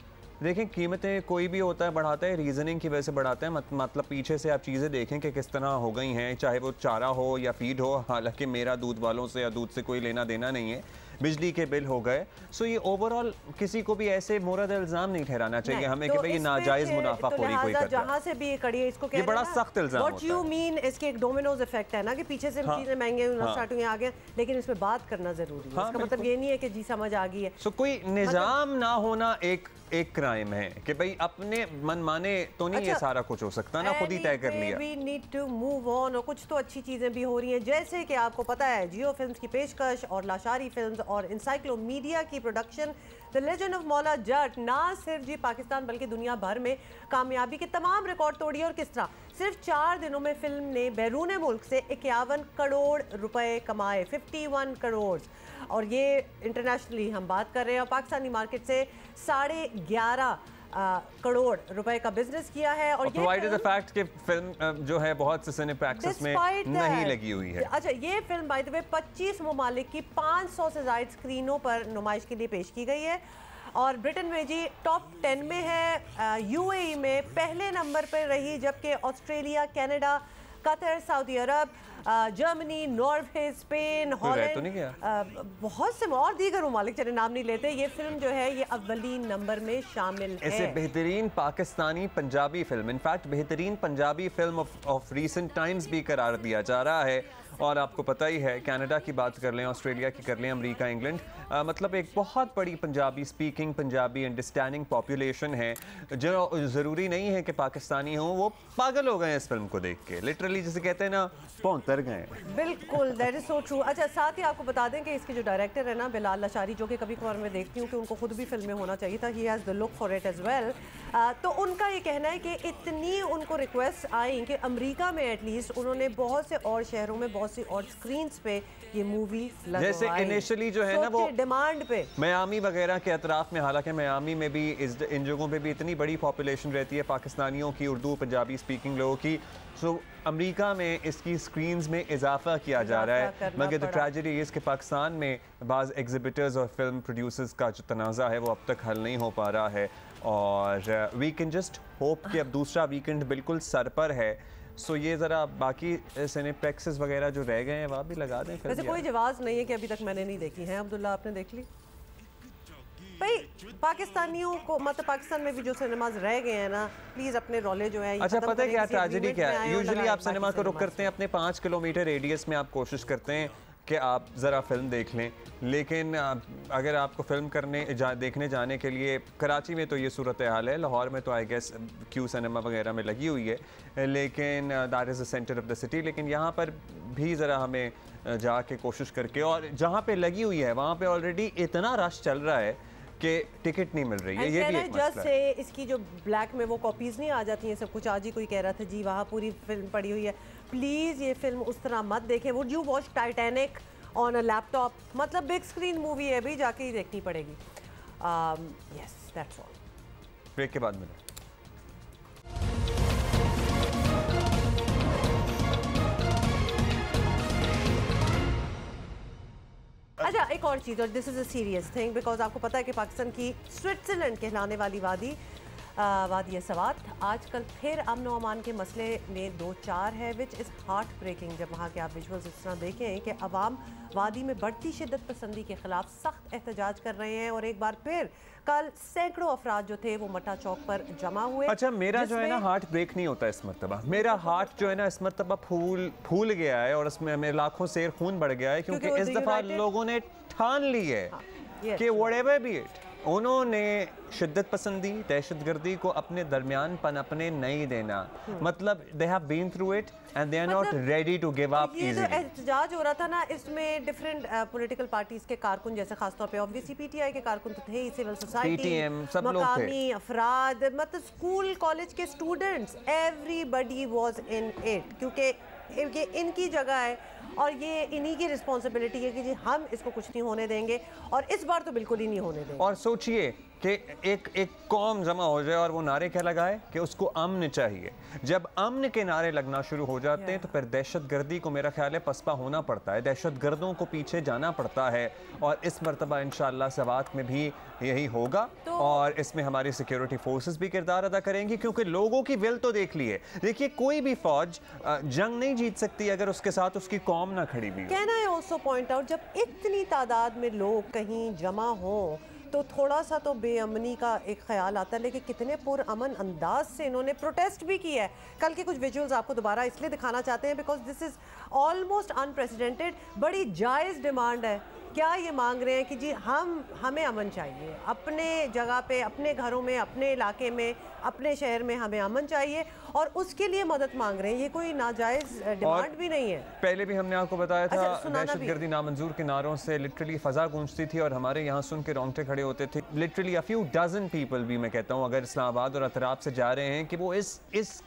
देखें, कीमतें कोई भी होता है बढ़ाता है रीजनिंग की वजह से बढ़ाता है, मतलब पीछे से आप चीज़ें देखें कि किस तरह हो गई हैं, चाहे वो चारा हो या फीड हो। हालांकि मेरा दूध वालों से या दूध से कोई लेना देना नहीं है, बिजली के बिल हो गए। सो ये ओवरऑल किसी को भी ऐसे मुरद इल्ज़ाम नहीं ठहराना चाहिए हमें कि भाई ये नाजायज़ मुनाफाखोरी कोई करता है। जहाँ से भी ये कड़ी है इसको, ये बड़ा सख्त इल्ज़ाम होता है। व्हाट यू मीन, इसके एक डोमिनोज इफेक्ट है ना कि पीछे से चीजें महंगे स्टार्ट हुई आ गए, लेकिन इसमें बात करना जरूरी है। इसका मतलब ये नहीं है कि जी समझ आ गई है। सो कोई निजाम ना होना एक क्राइम है कि भाई अपने मन माने तो नहीं ये सारा कुछ हो सकता ना, खुद ही तय कर लिया। We need to move on। और कुछ तो अच्छी चीजें भी हो रही हैं, जैसे कि आपको पता है जियो फिल्म्स की पेशकश और लाशारी फिल्म्स और इंसाइक्लोमीडिया की production the legend of Maula Jatt ना सिर्फ जी पाकिस्तान बल्कि दुनिया भर में कामयाबी के तमाम रिकॉर्ड तोड़ी है। और किस तरह सिर्फ 4 दिनों में फिल्म ने बैरून मुल्क से 51 करोड़ रुपए कमाए, 51 करोड़। और ये इंटरनेशनली हम बात कर रहे हैं, और पाकिस्तानी मार्केट से 11.5 करोड़ रुपए का बिजनेस किया है। और प्रोवाइडेड द फैक्ट कि फिल्म जो है बहुत से सिनेप्लेक्सेस में नहीं लगी हुई है। अच्छा, ये फिल्म बाय द वे 25 ममालिक की 500 से ज़ायद स्क्रीनों पर नुमाइश के लिए पेश की गई है। और ब्रिटेन में जी टॉप 10 में है, UAE में पहले नंबर पर रही, जबकि ऑस्ट्रेलिया, कनाडा, कतर, सऊदी अरब, जर्मनी, नॉर्वे, स्पेन, हॉलैंड, बहुत से और दीगर ममालिक, चले नाम नहीं लेते, ये फिल्म जो है ये अव्वलीन नंबर में शामिल है। इसे बेहतरीन पाकिस्तानी पंजाबी फिल्म, इनफैक्ट बेहतरीन Punjabi film of recent times भी करार दिया जा रहा है। और आपको पता ही है, कनाडा की बात कर लें, ऑस्ट्रेलिया की कर लें, अमेरिका, इंग्लैंड, मतलब एक बहुत बड़ी Punjabi speaking, Punjabi understanding population है, जो ज़रूरी नहीं है कि पाकिस्तानी हों, वो पागल हो गए इस फिल्म को देख के, लिटरली जिसे कहते हैं ना, पौंतर गए। बिल्कुल, दैट इज़ सो ट्रू। अच्छा, साथ ही आपको बता दें कि इसके जो डायरेक्टर है ना बिलाल लाशारी, जो कि कभी कभार मैं देखती हूँ कि उनको खुद भी फिल्म में होना चाहिए था, he has the look for it as well. तो उनका ये कहना है कि इतनी उनको रिक्वेस्ट आई कि अमेरिका में एटलीस्ट उन्होंने बहुत से और शहरों में बहुत सी और स्क्रीन्स पे ये मूवी जैसे इनिशियली जो है ना वो डिमांड पे मियामी वगैरह के अतराफ में, हालांकि मियामी में भी इन जगहों पे भी इतनी बड़ी पॉपुलेशन रहती है पाकिस्तानियों की, उर्दू पंजाबी स्पीकिंग लोगों की। सो अमेरिका में इसकी स्क्रीन्स में इजाफा किया जा रहा है, मगर द ट्रेजेडी इज़ कि पाकिस्तान में बाज़ एग्जिबिटर्स और फिल्म प्रोड्यूसर्स का जो तनाज़ा है वो अब तक हल नहीं हो पा रहा है। और वी कैन जस्ट होप कि अब दूसरा वीकेंड बिल्कुल सर पर है। सो ये ज़रा बाकी सिनेप्लेक्सेस वगैरह जो रह गए हैं वहाँ भी लगा दें। वैसे कोई जवाब नहीं है कि अभी तक मैंने नहीं देखी है। अब्दुल्ला, आपने देख ली? भाई पाकिस्तानियों को, मतलब पाकिस्तान में भी जो सिनेमाज रह गए हैं ना, प्लीज़ अपने रोले जो है। अच्छा, पता है क्या ट्रेजेडी क्या है? यूजुअली आप सिनेमा को रुक करते हैं अपने 5 किलोमीटर रेडियस में, आप कोशिश करते हैं कि आप ज़रा फिल्म देख लें, लेकिन अगर आपको फिल्म देखने जाने के लिए, कराची में तो ये सूरत हाल है, लाहौर में तो आई गेस क्यू सिनेमा वगैरह में लगी हुई है, लेकिन that is the centre of the city. लेकिन यहाँ पर भी ज़रा हमें जाके कोशिश करके, और जहाँ पे लगी हुई है वहाँ पे ऑलरेडी इतना रश चल रहा है कि टिकट नहीं मिल रही है। ये भी एक मसला है। से इसकी जो ब्लैक में वो कॉपीज़ नहीं आ जाती हैं सब कुछ, आज ही कोई कह रहा था जी वहाँ पूरी फिल्म पड़ी हुई है। प्लीज़ ये फिल्म उस तरह मत देखें। Would you watch Titanic on a laptop? मतलब बिग स्क्रीन मूवी है भाई, जाके ही देखनी पड़ेगी। Yes, that's all. ब्रेक के बाद मिलें। अच्छा, एक और चीज़, और this is a serious thing, because आपको पता है कि पाकिस्तान की स्विट्ज़रलैंड कहलाने वाली वादी सवात आजकल फिर अमन व अमान के मसले में 2-4 है, विच इज़ हार्ट ब्रेकिंग। जब वहाँ के आप विजुअल्स इस तरह देखें कि अवाम वादी में बढ़ती शिद्दत पसंदी के खिलाफ सख्त एहतजाज कर रहे हैं, और एक बार फिर कल सैकड़ों अफराद जो थे वो मटा चौक पर जमा हुए। अच्छा, मेरा जो है ना हार्ट ब्रेक नहीं होता इस मरतबा, मेरा हार्ट जो है ना इस मरतबा फूल गया है, और उसमें मेरे लाखों सेर खून बढ़ गया है, क्योंकि इस दफा लोगों ने ठान ली है कि व्हाटएवर बी इट, उन्होंने शिद्दत पसंदी, दहशतगर्दी को अपने दरमियान पनपने नहीं देना। मतलब they have been through it and they are not ready to give up ये इजीली। जो एहतजाज हो रहा था ना, इसमें डिफरेंट पॉलिटिकल पार्टीज के कारकुन, जैसे खासतौर पे ऑब्वियसली पीटीआई के कारकुन तो थे ही, सिविल सोसाइटी, PTM, सब लोग थे। मकामी अफराद, मतलब स्कूल कॉलेज के students, everybody was in it, क्योंकि ये इनकी जगह है और ये इन्हीं की रिस्पॉन्सिबिलिटी है कि जी हम इसको कुछ नहीं होने देंगे, और इस बार तो बिल्कुल ही नहीं होने देंगे। और सोचिए कि एक कौम जमा हो जाए और वो नारे क्या लगाए कि उसको अमन चाहिए। जब अमन के नारे लगना शुरू हो जाते हैं तो फिर दहशतगर्दी को मेरा ख्याल है पसपा होना पड़ता है, दहशतगर्दों को पीछे जाना पड़ता है। और इस मरतबा इंशाअल्लाह सवात में भी यही होगा और इसमें हमारी सिक्योरिटी फोर्सेस भी किरदार अदा करेंगी, क्योंकि लोगों की विल तो देख लिए। देखिए, कोई भी फौज जंग नहीं जीत सकती अगर उसके साथ उसकी कौम ना खड़ी भी हो। Can I also point out, जब इतनी तादाद में लोग कहीं जमा हों तो थोड़ा सा तो बेअमनी का एक ख्याल आता है, लेकिन कितने पुरअमन अंदाज से इन्होंने प्रोटेस्ट भी किया है। कल के कुछ विजुअल्स आपको दोबारा इसलिए दिखाना चाहते हैं because this is almost unprecedented. बड़ी जायज़ डिमांड है। क्या ये मांग रहे हैं कि जी हमें अमन चाहिए, अपने जगह पे, अपने घरों में, अपने इलाके में, अपने शहर में हमें अमन चाहिए, और उसके लिए मदद मांग रहे हैं। ये कोई नाजायज़ डिमांड भी नहीं है। पहले भी हमने आपको बताया था, सुनाना भी। दहशतगर्दी नामंजूर के नारों से लिटरली फजा गूंजती थी और हमारे यहाँ सुन के रोंगटे खड़े होते थे। Literally a few dozen people भी, मैं कहता हूँ, अगर इस्लामाबाद और अतराफ से जा रहे हैं कि वो इस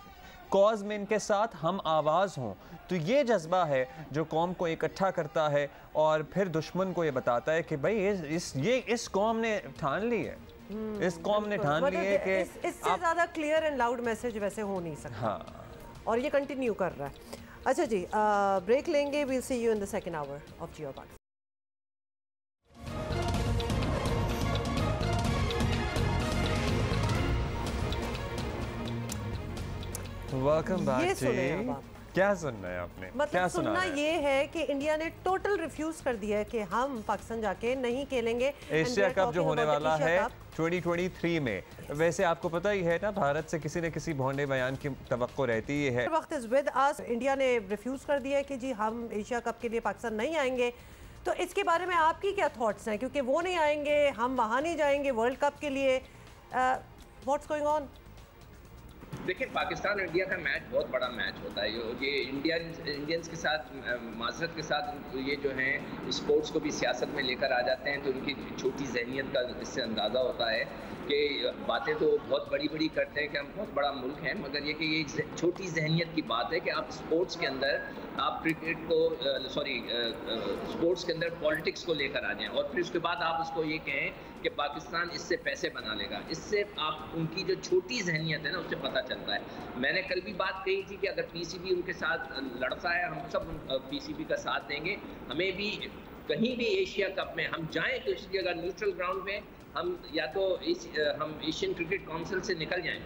कॉज में इनके साथ हम आवाज़ हों, तो ये जज्बा है जो कौम को इकट्ठा करता है और फिर दुश्मन को ये बताता है कि भाई इस कौम ने ठान ली है, इस कौम ने ठान ली है कि इससे ज़्यादा क्लियर एंड लाउड मैसेज वैसे हो नहीं सकता। हाँ, और ये कंटिन्यू कर रहा है। अच्छा जी, ब्रेक लेंगे। We'll see you in the second hour of Geo Pakistan. Welcome back ये जी। सुने अब आप। क्या सुनना है आपने? मतलब क्या सुनना है? ये है कि इंडिया ने टोटल रिफ्यूज कर दिया है कि हम पाकिस्तान जाके नहीं खेलेंगे एशिया कप जो होने वाला है 2023 में। वैसे आपको पता ही है ना, भारत से किसी न किसी भोंडे बयान की तवक्को रहती है। वक्त इज विद अस। इंडिया ने रिफ्यूज कर दिया है कि जी हम एशिया कप के लिए पाकिस्तान नहीं आएंगे। तो इसके बारे में आपकी क्या थॉट्स हैं? क्योंकि वो नहीं आएंगे, हम वहाँ नहीं जाएंगे वर्ल्ड कप के लिए। What's going on? देखिए, पाकिस्तान और इंडिया का मैच बहुत बड़ा मैच होता है। ये इंडियंस के साथ, माजरत के साथ, ये जो हैं स्पोर्ट्स को भी सियासत में लेकर आ जाते हैं, तो उनकी छोटी जहनीत का इससे अंदाज़ा होता है कि बातें तो बहुत बड़ी बड़ी करते हैं कि हम बहुत बड़ा मुल्क हैं, मगर ये कि ये छोटी जहनीत की बात है कि आप स्पोर्ट्स के अंदर, आप क्रिकेट को स्पोर्ट्स के अंदर पॉलिटिक्स को लेकर आ जाएं और फिर उसके बाद आप उसको ये कहें कि पाकिस्तान इससे पैसे बना लेगा। इससे आप उनकी जो छोटी जहनीत है ना, उससे पता चलता है। मैंने कल भी बात कही थी कि अगर पीसीबी उनके साथ लड़ता है, हम सब पीसीबी का साथ देंगे। हमें भी कहीं भी एशिया कप में हम जाएं तो इसकी जगह न्यूट्रल ग्राउंड में हम या तो हम एशियन क्रिकेट काउंसिल से निकल जाएं,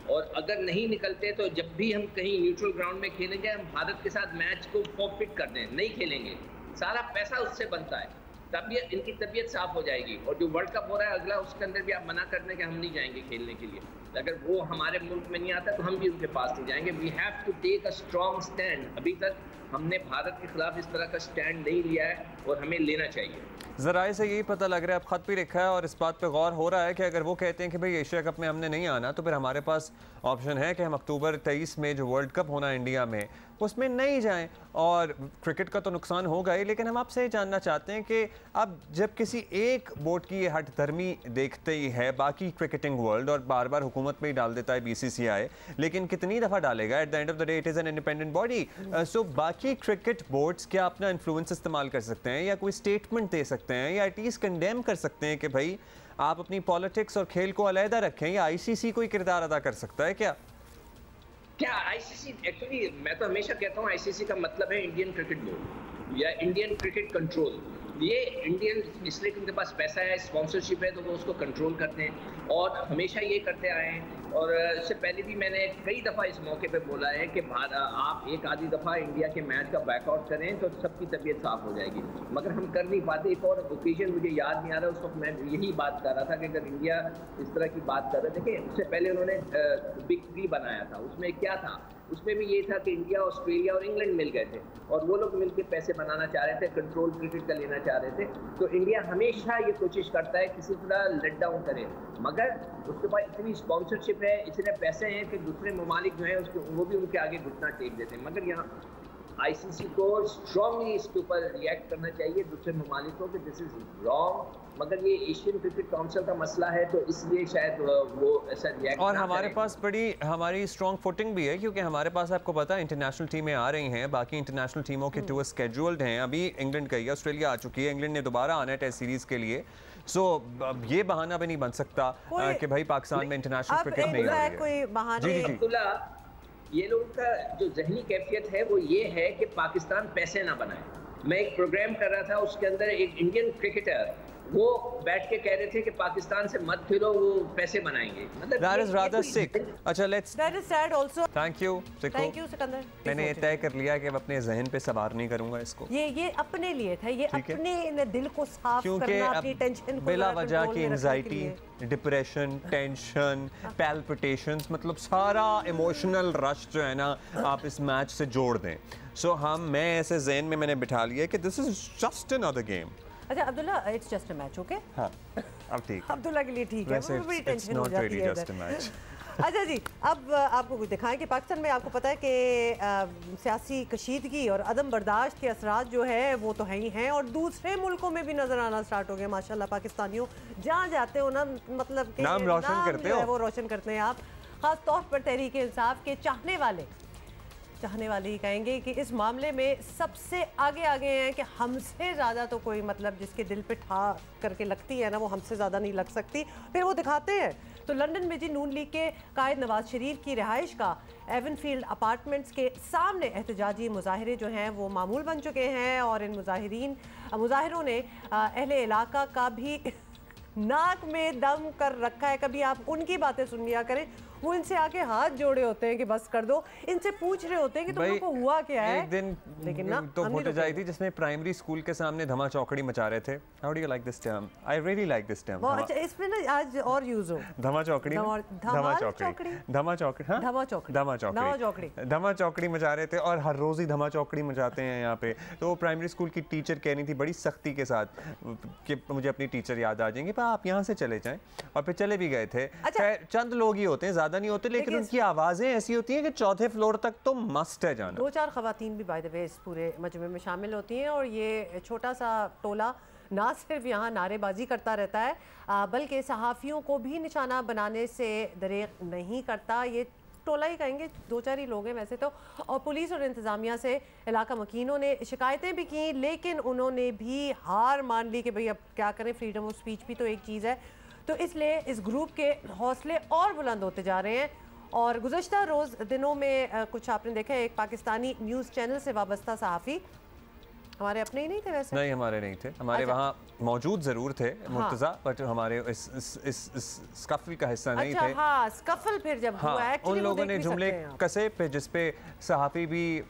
और अगर नहीं निकलते तो जब भी हम कहीं न्यूट्रल ग्राउंड में खेलेंगे, हम भारत के साथ मैच को फॉरफिट कर दें, नहीं खेलेंगे। सारा पैसा उससे बनता है, तबीयत, इनकी तबीयत साफ हो जाएगी। और जो वर्ल्ड कप हो रहा है अगला, उसके अंदर भी आप मना कर दें कि हम नहीं जाएंगे खेलने के लिए। अगर वो हमारे मुल्क में नहीं आता तो हम भी उनके पास नहीं जाएंगे। We have to take a strong stand. अभी तक हमने भारत के खिलाफ इस तरह का स्टैंड नहीं लिया है और हमें लेना चाहिए। ज़राए से यही पता लग रहा है, आप ख़त भी लिखा है और इस बात पे गौर हो रहा है कि अगर वो कहते हैं कि भाई एशिया कप में हमने नहीं आना, तो फिर हमारे पास ऑप्शन है कि हम अक्टूबर 23 में जो वर्ल्ड कप होना है इंडिया में, उसमें नहीं जाएं। और क्रिकेट का तो नुकसान होगा ही, लेकिन हम आपसे जानना चाहते हैं कि अब जब किसी एक बोर्ड की ये हट धर्मी देखते ही है बाकी क्रिकेटिंग वर्ल्ड, और बार बार हुकूमत में ही डाल देता है BCCI, लेकिन कितनी दफ़ा डालेगा? At the end of the day it is an independent body. So बाकी क्रिकेट बोर्ड्स क्या अपना इन्फ्लुएंस इस्तेमाल कर सकते हैं या कोई स्टेटमेंट दे सकते हैं या एटलीस्ट कंडेम कर सकते हैं कि भाई आप अपनी पॉलिटिक्स और खेल को अलहदा रखें, या ICC कोई किरदार अदा कर सकता है क्या ICC, एक्चुअली मैं तो हमेशा कहता हूँ ICC का मतलब है इंडियन क्रिकेट बोर्ड या इंडियन क्रिकेट कंट्रोल। ये इंडियन, इसलिए कि उनके पास पैसा है, स्पॉन्सरशिप है, तो वो उसको कंट्रोल करते हैं और हमेशा ये करते आए हैं। और इससे पहले भी मैंने कई दफ़ा इस मौके पे बोला है कि आप एक आधी दफ़ा इंडिया के मैच का बैकआउट करें तो सबकी तबीयत साफ हो जाएगी, मगर हम कर नहीं पाते। एक और ओकेजन मुझे याद नहीं आ रहा, उस वक्त मैं यही बात कर रहा था कि अगर इंडिया इस तरह की बात कर रहे, देखिए उससे पहले उन्होंने बिग 3 बनाया था, उसमें क्या था उसमें भी ये था कि इंडिया, ऑस्ट्रेलिया और इंग्लैंड मिल गए थे और वो लोग मिलकर पैसे बनाना चाह रहे थे, कंट्रोल क्रिकेट का लेना चाह रहे थे। तो इंडिया हमेशा ये कोशिश करता है किसी तरह लेट डाउन करे, मगर उसके पास इतनी स्पॉन्सरशिप है, इतने पैसे हैं कि दूसरे ममालिक जो है उसको वो भी उनके आगे घुटना टेक देते हैं। मगर यहाँ आईसीसी को स्ट्रांगली इसके ऊपर रिएक्ट करना चाहिए दूसरे ममालिकों कि दिस इज रॉन्ग, मगर ये एशियन क्रिकेट काउंसिल का मसला है तो इसलिए शायद वो ऐसा रिएक्ट और हमारे पास बड़ी हमारी स्ट्रॉन्ग फुटिंग भी है, क्योंकि हमारे पास आपको पता है इंटरनेशनल टीमें आ रही हैं, बाकी इंटरनेशनल टीमों के टूर स्केड्यूल्ड हैं। अभी इंग्लैंड गई है, ऑस्ट्रेलिया आ चुकी है, इंग्लैंड ने दोबारा आना है टेस्ट सीरीज के लिए। सो ये बहाना भी नहीं बन सकता कि भाई पाकिस्तान में इंटरनेशनल क्रिकेट नहीं हो रही है। कोई बहाना ये लोगों का जो जहनी कैफियत है वो ये है कि पाकिस्तान पैसे ना बनाए। मैं एक प्रोग्राम कर रहा था, उसके अंदर एक इंडियन क्रिकेटर वो बैठ के कह रहे थे कि पाकिस्तान से मत फिरो, वो पैसे बनाएंगे। मतलब That is rather sick. अच्छा, let's. That is sad also. Thank you, Sikku. Thank you, Sikandar. मैंने तय कर लिया कि अब अपने जहन पे सवार नहीं करूंगा इसको। ये अपने लिए था, ये अपने दिल को साफ करना, अपनी टेंशन को बिला वजह की एंजाइटी, डिप्रेशन, टेंशन, पैल्पिटेशंस, मतलब सारा इमोशनल रश जो है ना आप इस मैच से जोड़ दें। सो मैं ऐसे जहन में मैंने बिठा लिया कि this is just another game. अच्छा Abdullah, it's just a match, okay? हाँ, अब ठीक। अब्दुल्ला के लिए ठीक है, वो बड़ी टेंशन हो जाती है इधर। अच्छा जी, अब आपको कुछ दिखाएं कि पाकिस्तान में आपको पता है कि सियासी कशीदगी और अदम बर्दाश्त के असरात जो है वो तो है ही हैं, और दूसरे मुल्कों में भी नजर आना स्टार्ट हो गए। माशाल्लाह पाकिस्तानियों जहाँ जाते हो ना, मतलब कि नाम रोशन करते हो, वो रोशन करते हैं आप। खास तौर पर तहरीक इंसाफ के चाहने वाले ही कहेंगे कि इस मामले में सबसे आगे हैं कि हमसे ज़्यादा तो कोई, मतलब जिसके दिल पे ठा करके लगती है ना, वो हमसे ज़्यादा नहीं लग सकती। फिर वो दिखाते हैं। तो लंदन में जी नून लीग के कायद नवाज शरीफ की रिहाइश का एवनफील्ड अपार्टमेंट्स के सामने एहतजाजी मुजाहरे जो हैं वो मामूल बन चुके हैं, और इन मुजाहिरों ने अहले इलाका का भी नाक में दम कर रखा है। कभी आप उनकी बातें सुन लिया करें, वो इनसे आके हाथ जोड़े होते हैं कि बस कर दो, इनसे पूछ रहे होते हैं कि तुम लोगों को हुआ क्या है। एक दिन लेकिन ना तो फुटेज आई थी जिसमें प्राइमरी स्कूल के सामने धमा चौकड़ी मचा रहे थे। How do you like this term? I really like this term. अच्छा, इसमें ना आज और यूज हो धमा चौकड़ी, धमा चौकड़ी मचा रहे थे, और हर रोज ही धमा चौकड़ी मचाते हैं यहाँ पे। तो प्राइमरी स्कूल की टीचर कह रही थी बड़ी सख्ती के साथ कि मुझे अपनी टीचर याद आ जाएंगे, पर आप यहाँ से चले जाएं, और फिर चले भी गए थे। चंद लोग ही होते हैं, ज्यादा नहीं होते, लेकिन उनकी आवाजें ऐसी होती हैं कि चौथे फ्लोर तक तो मस्ट है जाना। 2-4 खवातीन भी बाय द वे इस पूरे मजमे में शामिल होती हैं, और ये छोटा सा टोला ना सिर्फ यहाँ नारेबाजी करता रहता है, बल्कि सहाफ़ियों को भी निशाना बनाने से दरेग नहीं करता। ये टोला ही कहेंगे, 2-4 ही लोग हैं वैसे तो। और पुलिस और इंतज़ामिया से इलाका मकीनों ने शिकायतें भी की, लेकिन उन्होंने भी हार मान ली कि भाई अब क्या करें, फ्रीडम ऑफ स्पीच भी तो एक चीज़ है। तो इसलिए इस ग्रुप के हौसले और बुलंद होते जा रहे हैं। और गुज़श्ता रोज़ दिनों में कुछ आपने देखा है, एक पाकिस्तानी न्यूज़ चैनल से वाबस्ता सहाफ़ी, हमारे अपने ही नहीं थे वैसे? नहीं, हमारे नहीं थे, हमारे वहाँ मौजूद ज़रूर थे मुर्तज़ा, बट हमारे इस स्कफल का हिस्सा नहीं थे। हाँ, स्कफल फिर जब हुआ है, उन लोगों ने जुमले कसे पे जिस पे सहाफ़ी भी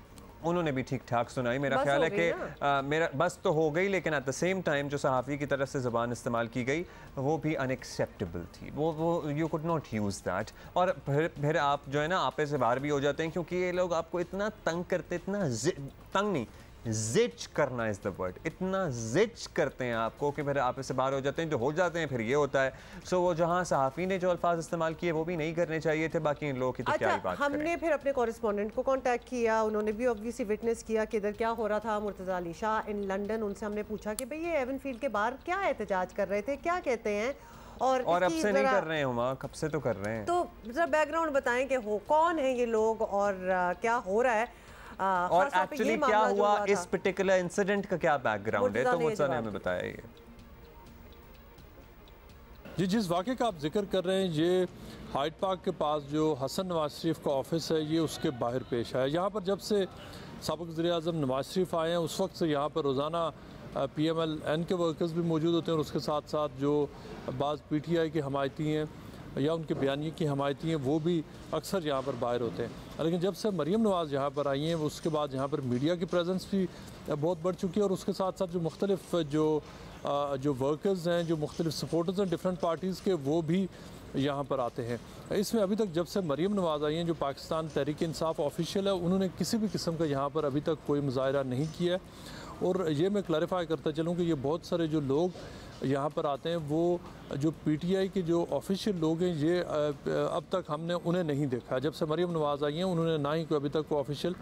उन्होंने भी ठीक ठाक सुनाई। मेरा ख्याल है कि मेरा बस तो हो गई, लेकिन एट द सेम टाइम जो सहाफ़ी की तरफ से ज़बान इस्तेमाल की गई वो भी अनएक्सेप्टेबल थी। वो you could not use that. और फिर आप जो है ना आपे से बाहर भी हो जाते हैं, क्योंकि ये लोग आपको इतना तंग करते, इतना तंग नहीं, जिच करना इज़ द वर्ड, इतना जिच करते हैं आपको कि फिर आप इससे बाहर हो जाते हैं। जो हो जाते हैं फिर ये होता है। सो वो जहाँ सहाफ़ी ने जो अल्फाज इस्तेमाल किए वो भी नहीं करने चाहिए थे, बाकी इन लोगों की तो क्या ही बात। हमने फिर अपने कॉरेस्पॉन्डेंट को कांटेक्ट किया, उन्होंने भी ऑब्वियसली विटनेस किया कि इधर क्या हो रहा था। मुर्तज़ा अली शाह इन लंदन, उनसे हमने पूछा कि भाई ये एवनफील्ड के बाहर क्या एहतजाज कर रहे थे, क्या कहते हैं, और अब से नहीं कर रहे हैं हुमा, कब से तो कर रहे हैं। तो जरा बैकग्राउंड बताएं कि कौन है ये लोग और क्या हो रहा है, और एक्चुअली क्या हुआ, इस पर्टिकुलर इंसिडेंट का क्या बैकग्राउंड है, तो मुर्तज़ा ने हमें बताया। ये जी जिस वाक़े का आप जिक्र कर रहे हैं, ये हाइड पार्क के पास जो हसन नवाज शरीफ का ऑफिस है, ये उसके बाहर पेश आया। यहाँ पर जब से साबिक़ वज़ीर-ए-आज़म नवाज शरीफ आए हैं, उस वक्त से यहाँ पर रोज़ाना PMLN के वर्कर्स भी मौजूद होते हैं, और उसके साथ साथ जो बाज़ PTI के हमायती हैं या उनके बयानिए की हमायती हैं, वो भी अक्सर यहाँ पर बाहर होते हैं। लेकिन जब से मरीम नवाज़ यहाँ पर आई हैं, उसके बाद यहाँ पर मीडिया की प्रेजेंस भी बहुत बढ़ चुकी है, और उसके साथ साथ जो मुख्तलिफ जो वर्कर्स हैं, जो मुख्तलिफ सपोर्टर्स हैं डिफरेंट पार्टीज़ के, वो भी यहाँ पर आते हैं। इसमें अभी तक जब से मरीम नवाज़ आई हैं, जो पाकिस्तान तहरीक इंसाफ ऑफिशियल है, उन्होंने किसी भी किस्म का यहाँ पर अभी तक कोई मुजाहरा नहीं किया। और ये मैं क्लैरिफाई करता चलूँ कि ये बहुत सारे जो लोग यहाँ पर आते हैं वो जो PTI के जो ऑफिशियल लोग हैं, ये अब तक हमने उन्हें नहीं देखा। जब से मरीम नवाज़ आई हैं उन्होंने ना ही कोई अभी तक कोई ऑफिशियल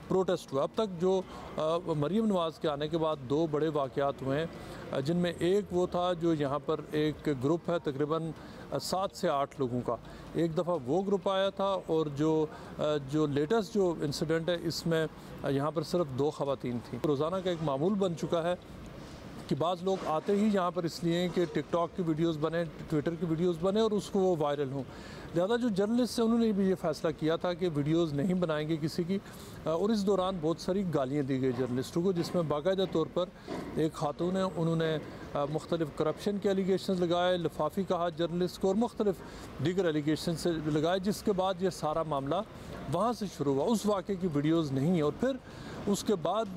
प्रोटेस्ट हुआ। अब तक जो मरीम नवाज़ के आने के बाद 2 बड़े वाक़यात हुए हैं, जिनमें एक वो था जो यहाँ पर एक ग्रुप है तकरीबन 7 से 8 लोगों का, एक दफ़ा वो ग्रुप आया था। और जो लेटेस्ट जो इंसिडेंट है इसमें यहाँ पर सिर्फ 2 ख़वातीन थी। रोज़ाना का एक मामूल बन चुका है कि बाज़ लोग आते ही यहाँ पर इसलिए कि टिकटॉक की वीडियोस बने, ट्विटर की वीडियोस बने और उसको वो वायरल हों। ज़्यादा जो जर्नलिस्ट हैं उन्होंने भी ये फ़ैसला किया था कि वीडियोस नहीं बनाएंगे किसी की। और इस दौरान बहुत सारी गालियाँ दी गई जर्नलिस्टों को, जिसमें बाकायदा तौर पर एक खातून है, उन्होंने मुख्तलिफ करप्शन के एलिगेशन लगाए, लिफाफी कहा जर्नलिस्ट को और मुख्तलिफ दीगर एलिगेशन से लगाए, जिसके बाद ये सारा मामला वहाँ से शुरू हुआ। उस वाक़े की वीडियोज़ नहीं है। और फिर उसके बाद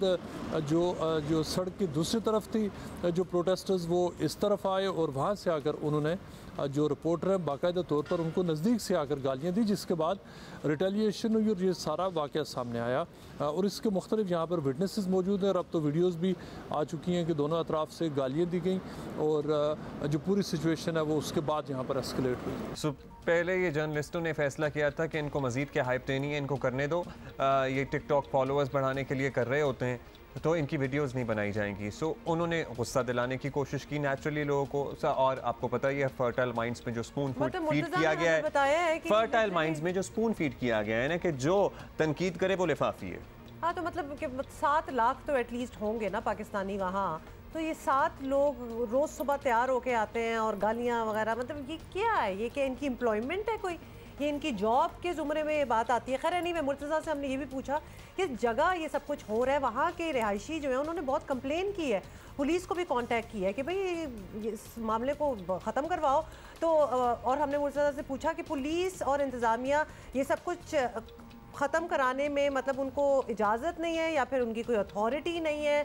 जो सड़क की दूसरी तरफ थी जो प्रोटेस्टर्स, वो इस तरफ आए और वहाँ से आकर उन्होंने जो रिपोर्टर हैं बाकायदा तौर पर उनको नज़दीक से आकर गालियाँ दी, जिसके बाद रिटेलिएशन हुई और ये सारा वाक़या सामने आया। और इसके मुख्तलिफ यहाँ पर विटनेसेस मौजूद हैं और अब तो वीडियोज़ भी आ चुकी हैं कि दोनों अतराफ़ से गालियाँ दी गई और जो पूरी सिचुएशन है वो उसके बाद यहाँ पर एस्केलेट हुई। पहले ये जर्नलिस्टों ने फैसला किया था कि इनको मज़ीद क्या हाइप देनी है, इनको करने दो, ये टिकटॉक फॉलोअर्स बढ़ाने के लिए कर रहे होते हैं तो इनकी वीडियोस नहीं बनाई जाएंगी। उन्होंने गुस्सा दिलाने की कोशिश की नेचुरली लोगों को। और आपको पता ही है फर्टाइल माइंड्स में जो स्पून फीड किया गया है, फर्टाइल माइंड्स में जो स्पून फीड किया गया है ना, कि जो तनकीद करे वो लिफाफी है। हाँ, तो मतलब कि 7 लाख तो एटलीस्ट होंगे ना पाकिस्तानी वहाँ, तो ये 7 लोग रोज़ सुबह तैयार होके आते हैं और गालियाँ वगैरह, मतलब ये क्या है? ये क्या इनकी एम्प्लॉयमेंट है कोई? ये इनकी जॉब के ज़ुमरे में ये बात आती है? खैर नहीं, मैं मुर्तज़ा से हमने ये भी पूछा कि जगह ये सब कुछ हो रहा है, वहाँ के रिहायशी जो है उन्होंने बहुत कंप्लेन की है, पुलिस को भी कांटेक्ट किया है कि भाई इस मामले को ख़त्म करवाओ। तो और हमने मुर्तज़ा से पूछा कि पुलिस और इंतज़ामिया ये सब कुछ ख़त्म कराने में मतलब उनको इजाज़त नहीं है या फिर उनकी कोई अथॉरिटी नहीं है,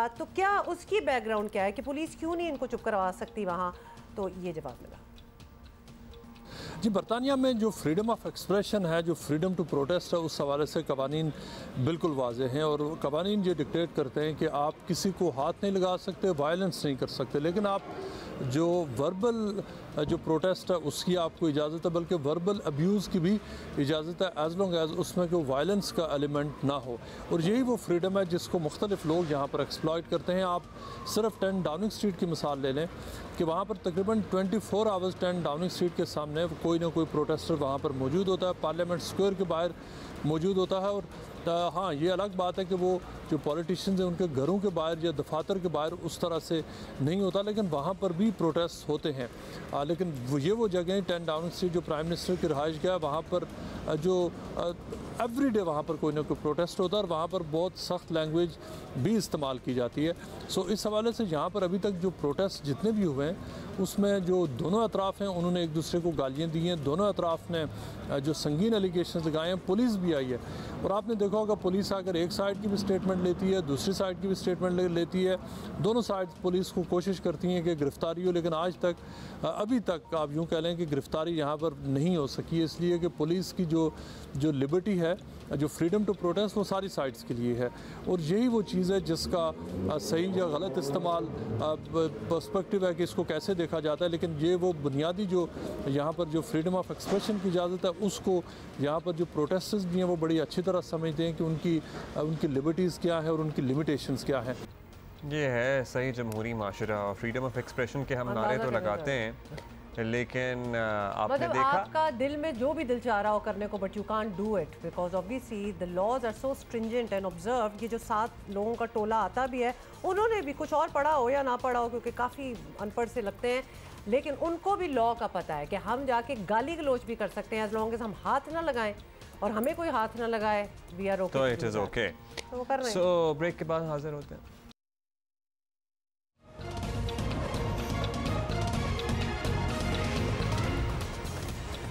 तो क्या उसकी बैकग्राउंड क्या है कि पुलिस क्यों नहीं इनको चुप करवा सकती वहाँ? तो ये जवाब मिला जी। बरतानिया में जो फ्रीडम ऑफ एक्सप्रेशन है, जो फ्रीडम टू प्रोटेस्ट है, उस हवाले से कवानीन बिल्कुल वाज़े हैं और कवानीन ये डिक्टेट करते हैं कि आप किसी को हाथ नहीं लगा सकते, वायलेंस नहीं कर सकते, लेकिन आप जो वर्बल जो प्रोटेस्ट है उसकी आपको इजाज़त है, बल्कि वर्बल अब्यूज़ की भी इजाज़त है, एज़ लॉन्ग एज़ उसमें कोई वायलेंस का एलिमेंट ना हो। और यही वो फ्रीडम है जिसको मुख्तलिफ लोग यहाँ पर एक्सप्लॉइट करते हैं। आप सिर्फ 10 डाउनिंग स्ट्रीट की मिसाल ले लें कि वहाँ पर तकरीबन 24 आवर्स 10 डाउनिंग स्ट्रीट के सामने कोई ना कोई प्रोटेस्टर वहाँ पर मौजूद होता है, पार्लियामेंट स्क्वायर के बाहर मौजूद होता है। और हाँ, ये अलग बात है कि वो जो पॉलिटिशियंस हैं उनके घरों के बाहर या दफातर के बाहर उस तरह से नहीं होता, लेकिन वहाँ पर भी प्रोटेस्ट होते हैं। लेकिन वो जगह 10 डाउनिंग स्ट्रीट जो प्राइम मिनिस्टर की रहाइश गया, वहाँ पर जो एवरीडे वहाँ पर कोई ना कोई प्रोटेस्ट होता है और वहाँ पर बहुत सख्त लैंग्वेज भी इस्तेमाल की जाती है। इस हवाले से यहाँ पर अभी तक जो प्रोटेस्ट जितने भी हुए हैं उसमें जो दोनों अतराफ़ हैं उन्होंने एक दूसरे को गालियाँ दी हैं, दोनों अतराफ़ ने जो संगीन एलिगेशन लगाए हैं, पुलिस भी आई है। और आपने देखा होगा पुलिस अगर एक साइड की भी स्टेटमेंट लेती है, दूसरी साइड की भी स्टेटमेंट लेती है, दोनों साइड पुलिस को कोशिश करती हैं कि गिरफ़्तारी हो, लेकिन आज तक अभी तक आप यूँ कह लें कि गिरफ़्तारी यहाँ पर नहीं हो सकी, इसलिए कि पुलिस की जो लिबर्टी है, जो फ्रीडम टू प्रोटेस्ट, वो सारी साइड्स के लिए है। और यही वो चीज़ है जिसका सही या गलत इस्तेमाल पर्सपेक्टिव है कि इसको कैसे देखा जाता है, लेकिन ये वो बुनियादी जो यहाँ पर जो फ्रीडम ऑफ एक्सप्रेशन की इजाज़त है उसको यहाँ पर जो प्रोटेस्टर्स भी हैं वो बड़ी अच्छी तरह समझते हैं कि उनकी लिबर्टीज़ क्या है और उनकी लिमिटेशंस क्या हैं। ये है सही जमहूरी माशरा और फ्रीडम ऑफ एक्सप्रेशन के हम नारे तो लगाते हैं, लेकिन आपने मतलब देखा आपका दिल में जो भी दिल चाह रहा हो करने को, but you can't do it because obviously the laws are so stringent and observe. ये जो 7 लोगों का टोला आता भी है, उन्होंने भी कुछ और पढ़ा हो या ना पढ़ा हो, क्योंकि काफ़ी अनपढ़ से लगते हैं, लेकिन उनको भी लॉ का पता है कि हम जाके गाली गलोच भी कर सकते हैं एज लॉन्ग एज हम हाथ ना लगाएं और हमें कोई हाथ ना लगाए, वी आर ओके, तो इट इज़ ओके। तो वो कर रहे हैं। सो ब्रेक के बाद हाजिर होते हैं।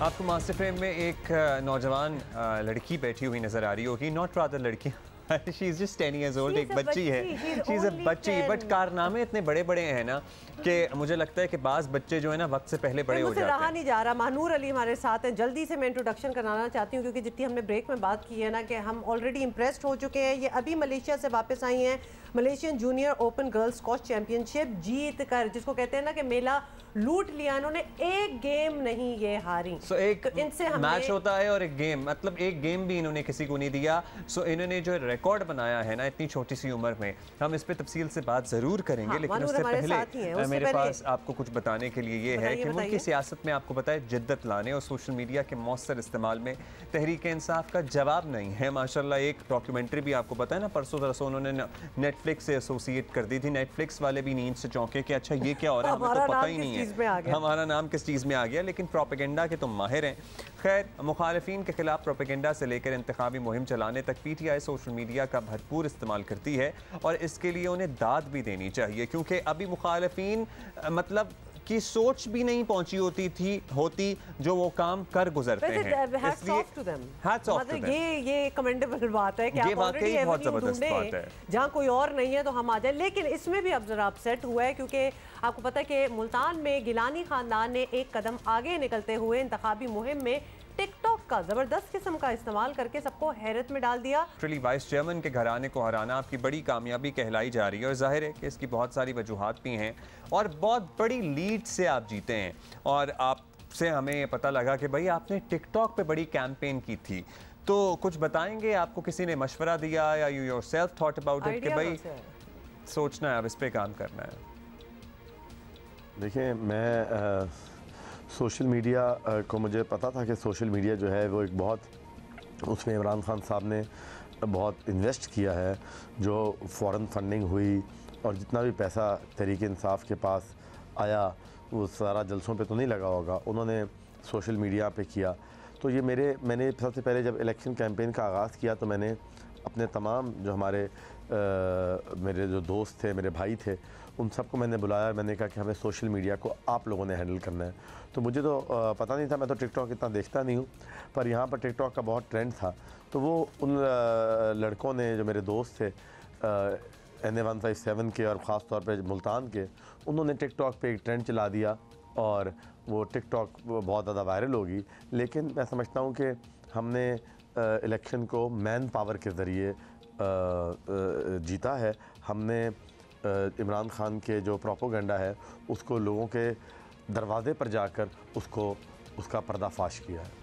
आपको मास्टर फ्रेम में एक नौजवान लड़की बैठी हुई नज़र आ रही होगी, नॉट रादर लड़की, she is just 10 years old, एक बच्ची है, शी इज अ only बच्ची, 10. बट कारनामे इतने बड़े बड़े हैं ना कि मुझे लगता है कि बाज़ बच्चे जो है ना वक्त से पहले बड़े हो मुझसे जाते रहा हैं। नहीं जा रहा। महानूर अली हमारे साथ हैं, जल्दी से मैं इंट्रोडक्शन कराना चाहती हूँ क्योंकि जितनी हमने ब्रेक में बात की है ना कि हम ऑलरेडी इम्प्रेस्ड हो चुके हैं। ये अभी मलेशिया से वापस आई हैं, Malaysian junior open girls squash championship जीत कर, जिसको कहते हैं ना कि मेला लूट लिया इन्होंने, एक गेम नहीं ये हारी। सो एक तो इनसे मैच होता है और एक गेम, मतलब एक गेम भी इन्होंने किसी को नहीं दिया। सो इन्होंने जो रिकॉर्ड बनाया है ना इतनी छोटी सी उम्र में, हम इस पे तफसील से बात ज़रूर करेंगे। लेकिन उससे पहले मेरे पास आपको कुछ बताने के लिए ये है कि मुल्क की सियासत में आपको पता है जिद्दत लाने और सोशल मीडिया के मौसर इस्तेमाल में तहरीक इंसाफ का जवाब नहीं है। माशाल्लाह एक डॉक्यूमेंट्री भी आपको पता है ना, परसों तरसों उन्होंने नेटफ्लिक्स से एसोसिएट कर दी थी। नेटफ्लिक्स वाले भी नींद से चौंके कि अच्छा ये क्या हो रहा है, हमें तो पता ही नहीं है हमारा नाम किस चीज़ में आ गया। लेकिन प्रोपेगेंडा के तो माहिर हैं। खैर, मुखालिफिन के खिलाफ प्रोपेगेंडा से लेकर इंतखाबी मुहिम चलाने तक पीटीआई सोशल मीडिया का भरपूर इस्तेमाल करती है और इसके लिए उन्हें दाद भी देनी चाहिए, क्योंकि अभी मुखालिफिन मतलब की सोच भी नहीं पहुंची होती जो वो काम कर गुजरते हैं। ये कमेंडेबल बात है कि आप ऑलरेडी बहुत जबरदस्त बात है, जहाँ कोई और नहीं है तो हम आ जाए। लेकिन इसमें भी अब जरा अपसेट हुआ है क्योंकि आपको पता है कि मुल्तान में गिलानी खानदान ने एक कदम आगे निकलते हुए इंतखाबी मुहिम में टिकटॉक का जबरदस्त किस्म का इस्तेमाल करके सबको हैरत में डाल दिया। वाइस चेयरमैन के घराने को हराना आपकी बड़ी कामयाबी कहलाई जा रही है और जाहिर है कि इसकी बहुत सारी वजूहात भी हैं और बहुत बड़ी लीड से आप जीते हैं। और आपसे हमें पता लगा कि भाई आपने टिकटॉक पे बड़ी कैंपेन की थी, तो कुछ बताएंगे? आपको किसी ने मशवरा दिया या you yourself thought about it कि भाई सोचना है अब इस पे काम करना है? देखिए, मैं सोशल मीडिया को मुझे पता था कि सोशल मीडिया जो है वो एक बहुत, उसमें इमरान खान साहब ने बहुत इन्वेस्ट किया है, जो फ़ॉरेन फंडिंग हुई और जितना भी पैसा तहरीक इंसाफ के पास आया वो सारा जलसों पे तो नहीं लगा होगा, उन्होंने सोशल मीडिया पे किया। तो ये मैंने सबसे पहले जब इलेक्शन कैंपेन का आगाज़ किया तो मैंने अपने तमाम जो मेरे जो दोस्त थे, मेरे भाई थे, उन सबको मैंने बुलाया। मैंने कहा कि हमें सोशल मीडिया को आप लोगों ने हैंडल करना है। तो मुझे तो पता नहीं था, मैं तो टिकटॉक इतना देखता नहीं हूँ, पर यहाँ पर टिकटॉक का बहुत ट्रेंड था। तो वो उन लड़कों ने जो मेरे दोस्त थे NA157 के और ख़ास तौर पे मुल्तान के, उन्होंने टिकटॉक पे एक ट्रेंड चला दिया और वो टिकटॉक बहुत ज़्यादा वायरल होगी। लेकिन मैं समझता हूँ कि हमने इलेक्शन को मैन पावर के ज़रिए जीता है। हमने इमरान खान के जो प्रोपेगेंडा है उसको लोगों के दरवाजे पर जाकर उसका पर्दाफाश किया है।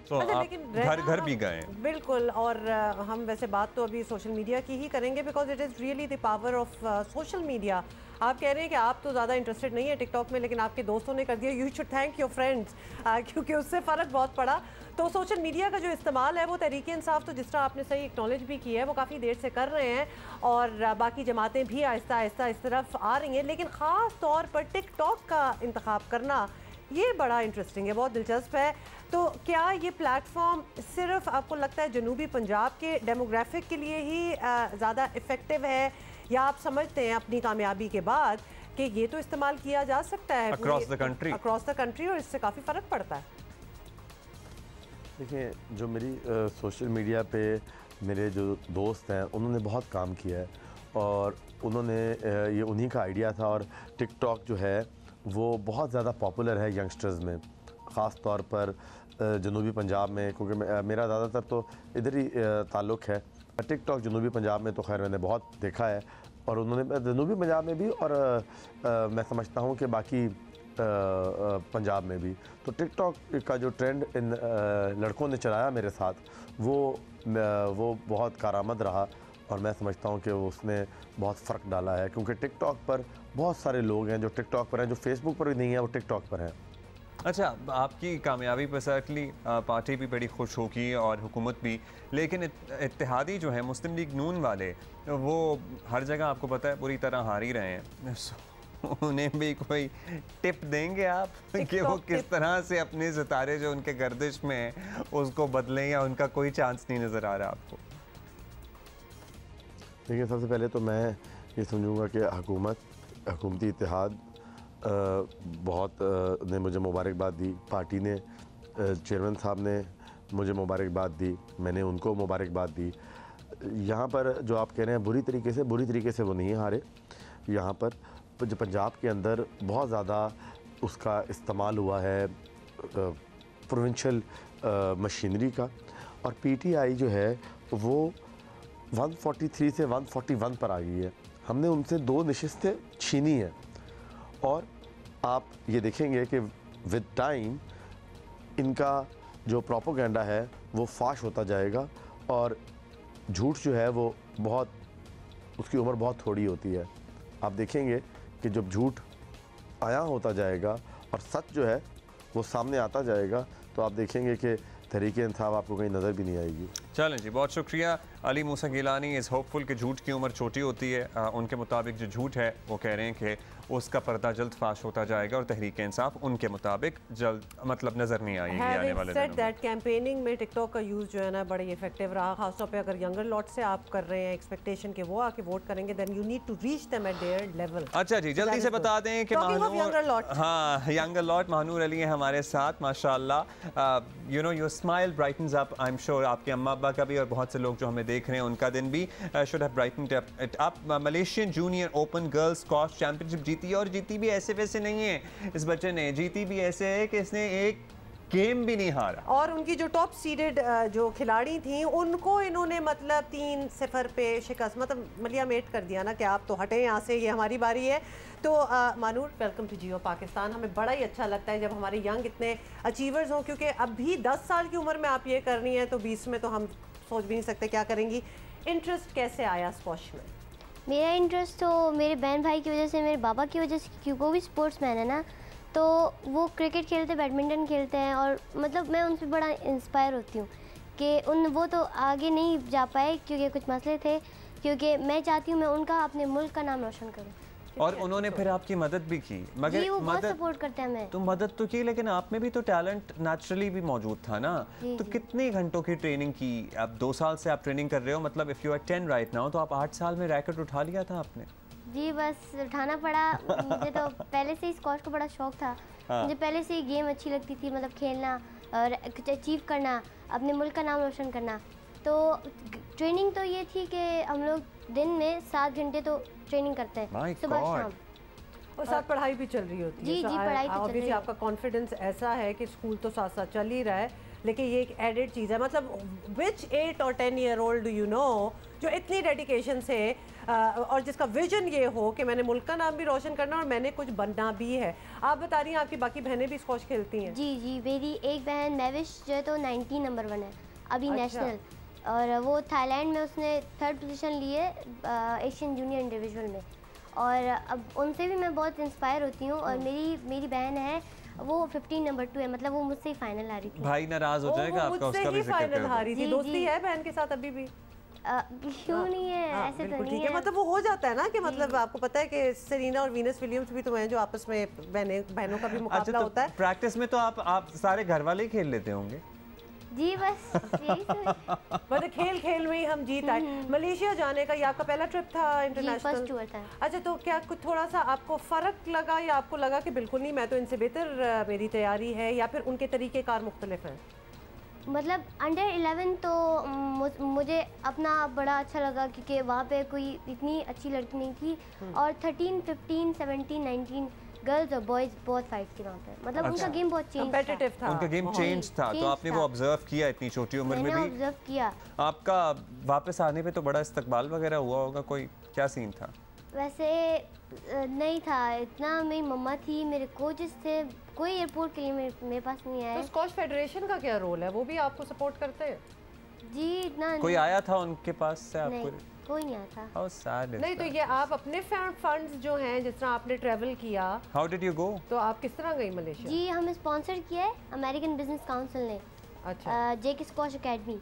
तो आप घर भी गए? बिल्कुल, और हम वैसे बात तो अभी सोशल मीडिया की ही करेंगे because it is really the power of social media. आप कह रहे हैं कि आप तो ज़्यादा इंटरेस्टेड नहीं है टिकटॉक में, लेकिन आपके दोस्तों ने कर दिया। You should thank your friends, क्योंकि उससे फ़र्क बहुत पड़ा। तो सोशल मीडिया का जो इस्तेमाल है वो तहरीक इंसाफ, तो जिस तरह आपने सही एक्नॉलेज भी किया है, वो काफ़ी देर से कर रहे हैं और बाकी जमातें भी आहिस्ता आहिस्ता इस तरफ आ रही हैं। लेकिन ख़ास तौर पर टिकटॉक का इंतखाब करना ये बड़ा इंटरेस्टिंग है, बहुत दिलचस्प है। तो क्या ये प्लेटफॉर्म सिर्फ आपको लगता है जनूबी पंजाब के डेमोग्राफिक के लिए ही ज़्यादा इफ़ेक्टिव है, या आप समझते हैं अपनी कामयाबी के बाद कि ये तो इस्तेमाल किया जा सकता है अक्रॉस द कंट्री और इससे काफ़ी फ़र्क पड़ता है? देखिए, जो मेरी सोशल मीडिया पे मेरे जो दोस्त हैं उन्होंने बहुत काम किया है और उन्होंने ये उन्हीं का आइडिया था। और टिकटॉक जो है वो बहुत ज़्यादा पॉपुलर है यंगस्टर्स में, ख़ास तौर पर जनूबी पंजाब में, क्योंकि मेरा ज़्यादातर तो इधर ही ताल्लुक़ है। टिकटॉक जनूबी पंजाब में तो खैर मैंने बहुत देखा है और उन्होंने जनूबी पंजाब में भी और मैं समझता हूँ कि बाकी पंजाब में भी। तो टिकटॉक का जो ट्रेंड इन लड़कों ने चलाया मेरे साथ, वो बहुत कारआमद रहा और मैं समझता हूँ कि उसने बहुत फ़र्क डाला है, क्योंकि टिकटॉक पर बहुत सारे लोग हैं जो टिकटॉक पर हैं, जो फेसबुक पर भी नहीं है, वो टिकटॉक पर हैं। अच्छा, आपकी कामयाबी पर सर्टली पार्टी भी बड़ी खुश होगी और हुकूमत भी, लेकिन इत्तेहादी जो है मुस्लिम लीग नून वाले, वो हर जगह आपको पता है पूरी तरह हार ही रहे हैं। उन्हें भी कोई टिप देंगे आप कि वो किस तरह से अपने सितारे जो उनके गर्दिश में है उसको बदलें, या उनका कोई चांस नहीं नज़र आ रहा आपको? देखिए, सबसे पहले तो मैं ये समझूंगा कि हुकूमती इत्तेहाद बहुत ने मुझे मुबारकबाद दी, पार्टी ने, चेयरमैन साहब ने मुझे मुबारकबाद दी, मैंने उनको मुबारकबाद दी। यहाँ पर जो आप कह रहे हैं बुरी तरीके से वो नहीं हारे। यहाँ पर जो पंजाब के अंदर बहुत ज़्यादा उसका इस्तेमाल हुआ है प्रोविंशियल मशीनरी का, और पीटीआई जो है वो 143 से 141 पर आ गई है। हमने उनसे 2 नशिस्तें छीनी हैं, और आप ये देखेंगे कि विद टाइम इनका जो प्रोपोगेंडा है वो फाश होता जाएगा, और झूठ जो है वो बहुत, उसकी उम्र बहुत थोड़ी होती है। आप देखेंगे कि जब झूठ आया होता जाएगा और सच जो है वो सामने आता जाएगा, तो आप देखेंगे कि तहरीक-ए-इंसाफ आपको कहीं नज़र भी नहीं आएगी। चलें जी, बहुत शुक्रिया। अली मूसा गिलानी इज़ होपफुल कि झूठ की उम्र छोटी होती है। उनके मुताबिक जो झूठ है वो कह रहे हैं कि उसका पर्दा जल्द फाश होता जाएगा, और तहरीक-ए-इंसाफ उनके मुताबिक जल्द मतलब नज़र नहीं आएगी आने वाले दिनों में। कैंपेनिंग में टिकटॉक का यूज़ जो है ना बड़ी इफेक्टिव रहा, खासतौर पे अगर यंगर लॉट से आप कर रहे हैं एक्सपेक्टेशन कि वो आके वोट करेंगे, then you need to reach them at their level. अच्छा जी, जल्दी से बता दें कि यंगर लॉट महानूर अली है हमारे साथ, माशाल्लाह। You know your smile brightens up. I am sure आपके अम्मा अब्बा का भी और बहुत से लोग जो हमें देख रहे हैं उनका दिन भी should have brightened it up. Malaysian junior open girls squash championship जीती, और जीती भी ऐसे वैसे नहीं है इस बच्चे ने, जीती भी ऐसे है कि इसने एक गेम भी नहीं हारा। और उनकी जो टॉप सीडेड जो खिलाड़ी थी उनको इन्होंने मतलब 3-0 पे शिकस्त, मतलब मलिया मेट कर दिया ना कि आप तो हटें यहाँ से, ये हमारी बारी है। तो मानूर, वेलकम टू जियो पाकिस्तान। हमें बड़ा ही अच्छा लगता है जब हमारे यंग इतने अचीवर्स हों, क्योंकि अभी 10 साल की उम्र में आप ये कर रही हैं तो 20 में तो हम सोच भी नहीं सकते क्या करेंगी। इंटरेस्ट कैसे आया स्क्वॉश में? मेरा इंटरेस्ट तो मेरे बहन भाई की वजह से, मेरे पापा की वजह से, क्योंकि वो भी स्पोर्ट्स मैन है ना, तो वो क्रिकेट खेलते, बैडमिंटन खेलते हैं, और मतलब मैं उनसे बड़ा इंस्पायर होती हूँ कि वो तो आगे नहीं जा पाए क्योंकि कुछ मसले थे, क्योंकि मैं चाहती हूँ मैं उनका, अपने मुल्क का नाम रोशन करूँ। और उन्होंने फिर आपकी मदद भी की, मगर वो बहुत सपोर्ट करते हैं। मैं तो मदद तो की, लेकिन आप में भी तो टैलेंट नेचुरली भी मौजूद था ना। तो कितने घंटों की ट्रेनिंग की? अब 2 साल से आप ट्रेनिंग कर रहे हो, मतलब if you are 10 right now, तो आप 8 साल में रैकेट उठा लिया था आपने? जी बस उठाना पड़ा। मुझे तो पहले से ही स्क्वॉश का बड़ा शौक था। मुझे पहले से ही गेम अच्छी लगती थी, मतलब खेलना और कुछ अचीव करना, अपने मुल्क का नाम रोशन करना। तो ट्रेनिंग तो ये थी कि हम लोग दिन में 7 घंटे तो ट्रेनिंग करते हैं, सुबह शाम, और साथ पढ़ाई भी चल रही होती है। जी पढ़ाई तो चल रही है। आपका कॉन्फिडेंस ऐसा है कि स्कूल तो साथ साथ चल ही रहा है, लेकिन ये एक एडेड चीज़ है। मतलब विच 8 और 10 year old do you know जो इतनी डेडिकेशन से और जिसका विजन ये हो कि मैंने मुल्क का नाम भी रोशन करना और मैंने कुछ बनना भी है। आप बता रही हैं आपकी बाकी बहनें भी स्क्वॉश खेलती हैं? जी मेरी एक बहन मैविश जो है तो 19 नंबर 1 है अभी नेशनल, और वो थाईलैंड में उसने 3rd पोजीशन ली है एशियन जूनियर इंडिविजुअल में, और अब उनसे भी मैं बहुत इंस्पायर होती हूँ। और मेरी बहन है वो 15 नंबर 2 है, मतलब वो मुझसे ही फाइनल आ रही थी। भाई नाराज हो जाएगा आपका, उसका भी फाइनल हारी थी। दोस्ती है बहन के साथ अभी भी? क्यों नहीं है, ऐसे तो नहीं है। मतलब वो हो जाता है ना कि मतलब आपको पता है कि सेरेना और वीनस विलियम्स भी तो हैं जो आपस में बहनों का भी मुकाबला होता है। प्रैक्टिस में तो आप सारे घर वाले ही खेल लेते होंगे? जी बस यही तो मतलब खेल में ही हम जीत आए। मलेशिया जाने का ये आपका पहला ट्रिप था इंटरनेशनल? फर्स्ट टूर था। अच्छा, तो क्या कुछ थोड़ा सा आपको फ़र्क लगा या आपको लगा कि बिल्कुल नहीं, मैं तो इनसे बेहतर मेरी तैयारी है, या फिर उनके तरीक़ेकार मुख्तलिफ हैं? मतलब अंडर 11 तो मुझे अपना बड़ा अच्छा लगा क्योंकि वहाँ पे कोई इतनी अच्छी लड़की नहीं थी, और 13, 15, 17, 19 गर्ल्स और बॉयज बहुत फाइट की वहाँ पे। मतलब उनका गेम बहुत कॉम्पिटिटिव था, उनका गेम चेंज था। तो आपने वो ऑब्जर्व किया इतनी छोटी उम्र में भी? ऑब्जर्व किया। आपका वापस आने पे तो बड़ा इस्तकबाल वगैरह हुआ होगा, कोई क्या सीन था? वैसे नहीं था इतना, मेरी मम्मा थी, मेरे कोचेस थे, कोई एयरपोर्ट के लिए मेरे पास नहीं आया। तो स्क्वॉश फेडरेशन का क्या रोल है, वो भी आपको सपोर्ट करते हैं? जी इतना कोई आया था उनके पास से आपको? नहीं, कोई नहीं आया था। How sad is नहीं तो ये आप अपने फंड्स जो हैं, जिस तरह आपने ट्रैवल किया, How did you go? तो आप किस तरह गई मलेशिया? जी हमें स्पॉन्सर किया है अमेरिकन बिजनेस काउंसिल ने। अच्छा। जेके स्क्वॉश एकेडमी,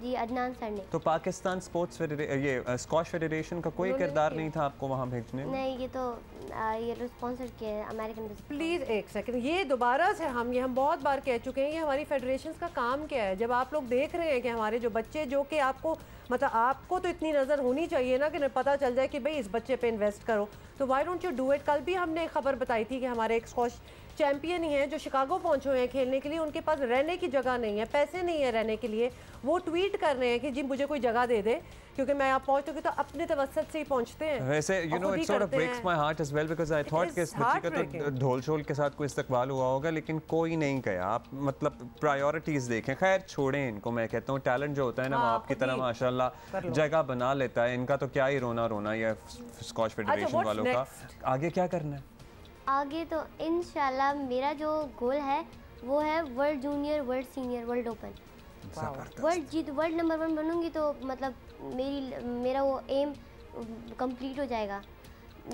जी अदनान सर ने। तो पाकिस्तान स्पोर्ट्स ये स्क्वॉश फेडरेशन का कोई किरदार नहीं था आपको वहाँ भेजने? नहीं, ये तो ये स्पॉन्सर किया है अमेरिकन बिजनेस। प्लीज़ एक सेकंड, ये दोबारा से हम बहुत बार कह चुके हैं, ये हमारी फेडरेशंस का काम क्या है? जब आप लोग देख रहे हैं कि हमारे जो बच्चे, जो कि आपको मतलब आपको तो इतनी नज़र होनी चाहिए ना कि पता चल जाए कि भाई इस बच्चे पे इन्वेस्ट करो, तो why don't you do it. कल भी हमने एक खबर बताई थी कि हमारे एक स्क्वॉश चैंपियन ही हैं जो शिकागो पहुंचे हुए हैं खेलने के लिए, उनके पास रहने की जगह नहीं है, पैसे नहीं है रहने के लिए। वो ट्वीट कर रहे हैं कि जी मुझे कोई जगह दे दे, क्योंकि मैं यहाँ पहुंच चुकी, तो अपने तवसत से ही पहुंचते हैं। वैसे you know it sort of breaks my heart as well because I thought कि इस बच्ची का तो ढोल शोल के साथ कोई इस्तकबाल हुआ होगा, लेकिन कोई नहीं गया। आप मतलब प्रायोरिटीज देखें। खैर छोड़ें इनको, मैं कहता हूँ टैलेंट जो होता है ना वो आपकी तरह माशाल्लाह जगह बना लेता है। इनका तो क्या ही रोना या स्क्वॉश फेडरेशन वालों का। आगे क्या करना है? आगे तो इंशाल्लाह मेरा जो गोल है वो है world junior, world senior, world open, world number 1 बनूंगी तो मतलब मेरा वो एम कंप्लीट हो जाएगा।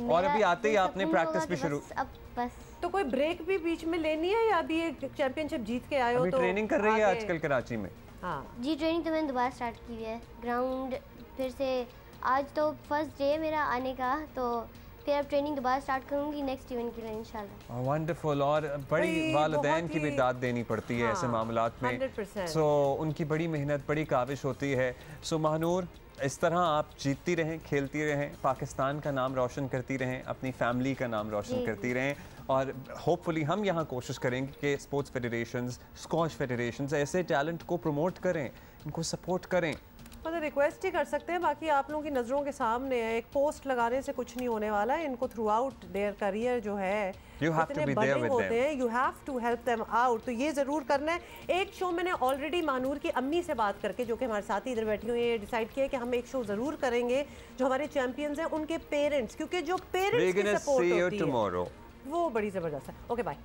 और अभी आते ही आपने प्रैक्टिस भी शुरू, अब बस। तो कोई ब्रेक भी बीच में लेनी है या अभी एक चैंपियनशिप जीत के आए हो अभी तो ट्रेनिंग कर रही है आजकल कराची में? हाँ जी, ट्रेनिंग तो मैंने दोबारा स्टार्ट की है। ग्राउंड फिर से, आज तो फर्स्ट डे मेरा आने का, तो फिर अब ट्रेनिंग दोबारा स्टार्ट करूंगी नेक्स्ट इवेंट के लिए इंशाल्लाह। वंडरफुल। और बड़ी वालिदैन की भी दाद देनी पड़ती है ऐसे मामलात में। 100%। सो उनकी बड़ी मेहनत, बड़ी काविश होती है। सो महानूर, इस तरह आप जीतती रहें, खेलती रहें, पाकिस्तान का नाम रोशन करती रहें, अपनी फैमिली का नाम रोशन करती रहें, और होपफुली हम यहाँ कोशिश करेंगे कि स्पोर्ट्स फेडरेशंस, स्क्वॉश फेडरेशंस ऐसे टैलेंट को प्रमोट करें, इनको सपोर्ट करें। मतलब रिक्वेस्ट ही कर सकते हैं। बाकी आप लोगों की नज़रों के सामने है, एक पोस्ट लगाने से कुछ नहीं होने वाला है। इनको थ्रू आउट देयर करियर जो है इतने बड़े होते हैं, you have to help them out. तो ये ज़रूर करना है। एक शो मैंने ऑलरेडी महानूर की अम्मी से बात करके, जो कि हमारे साथ ही इधर बैठी हुई है, डिसाइड किया कि हम एक शो ज़रूर करेंगे जो हमारे चैंपियंस हैं उनके पेरेंट्स, क्योंकि जो पेरेंट्स की सपोर्ट होती है वो बड़ी ज़बरदस्त है। Okay bye.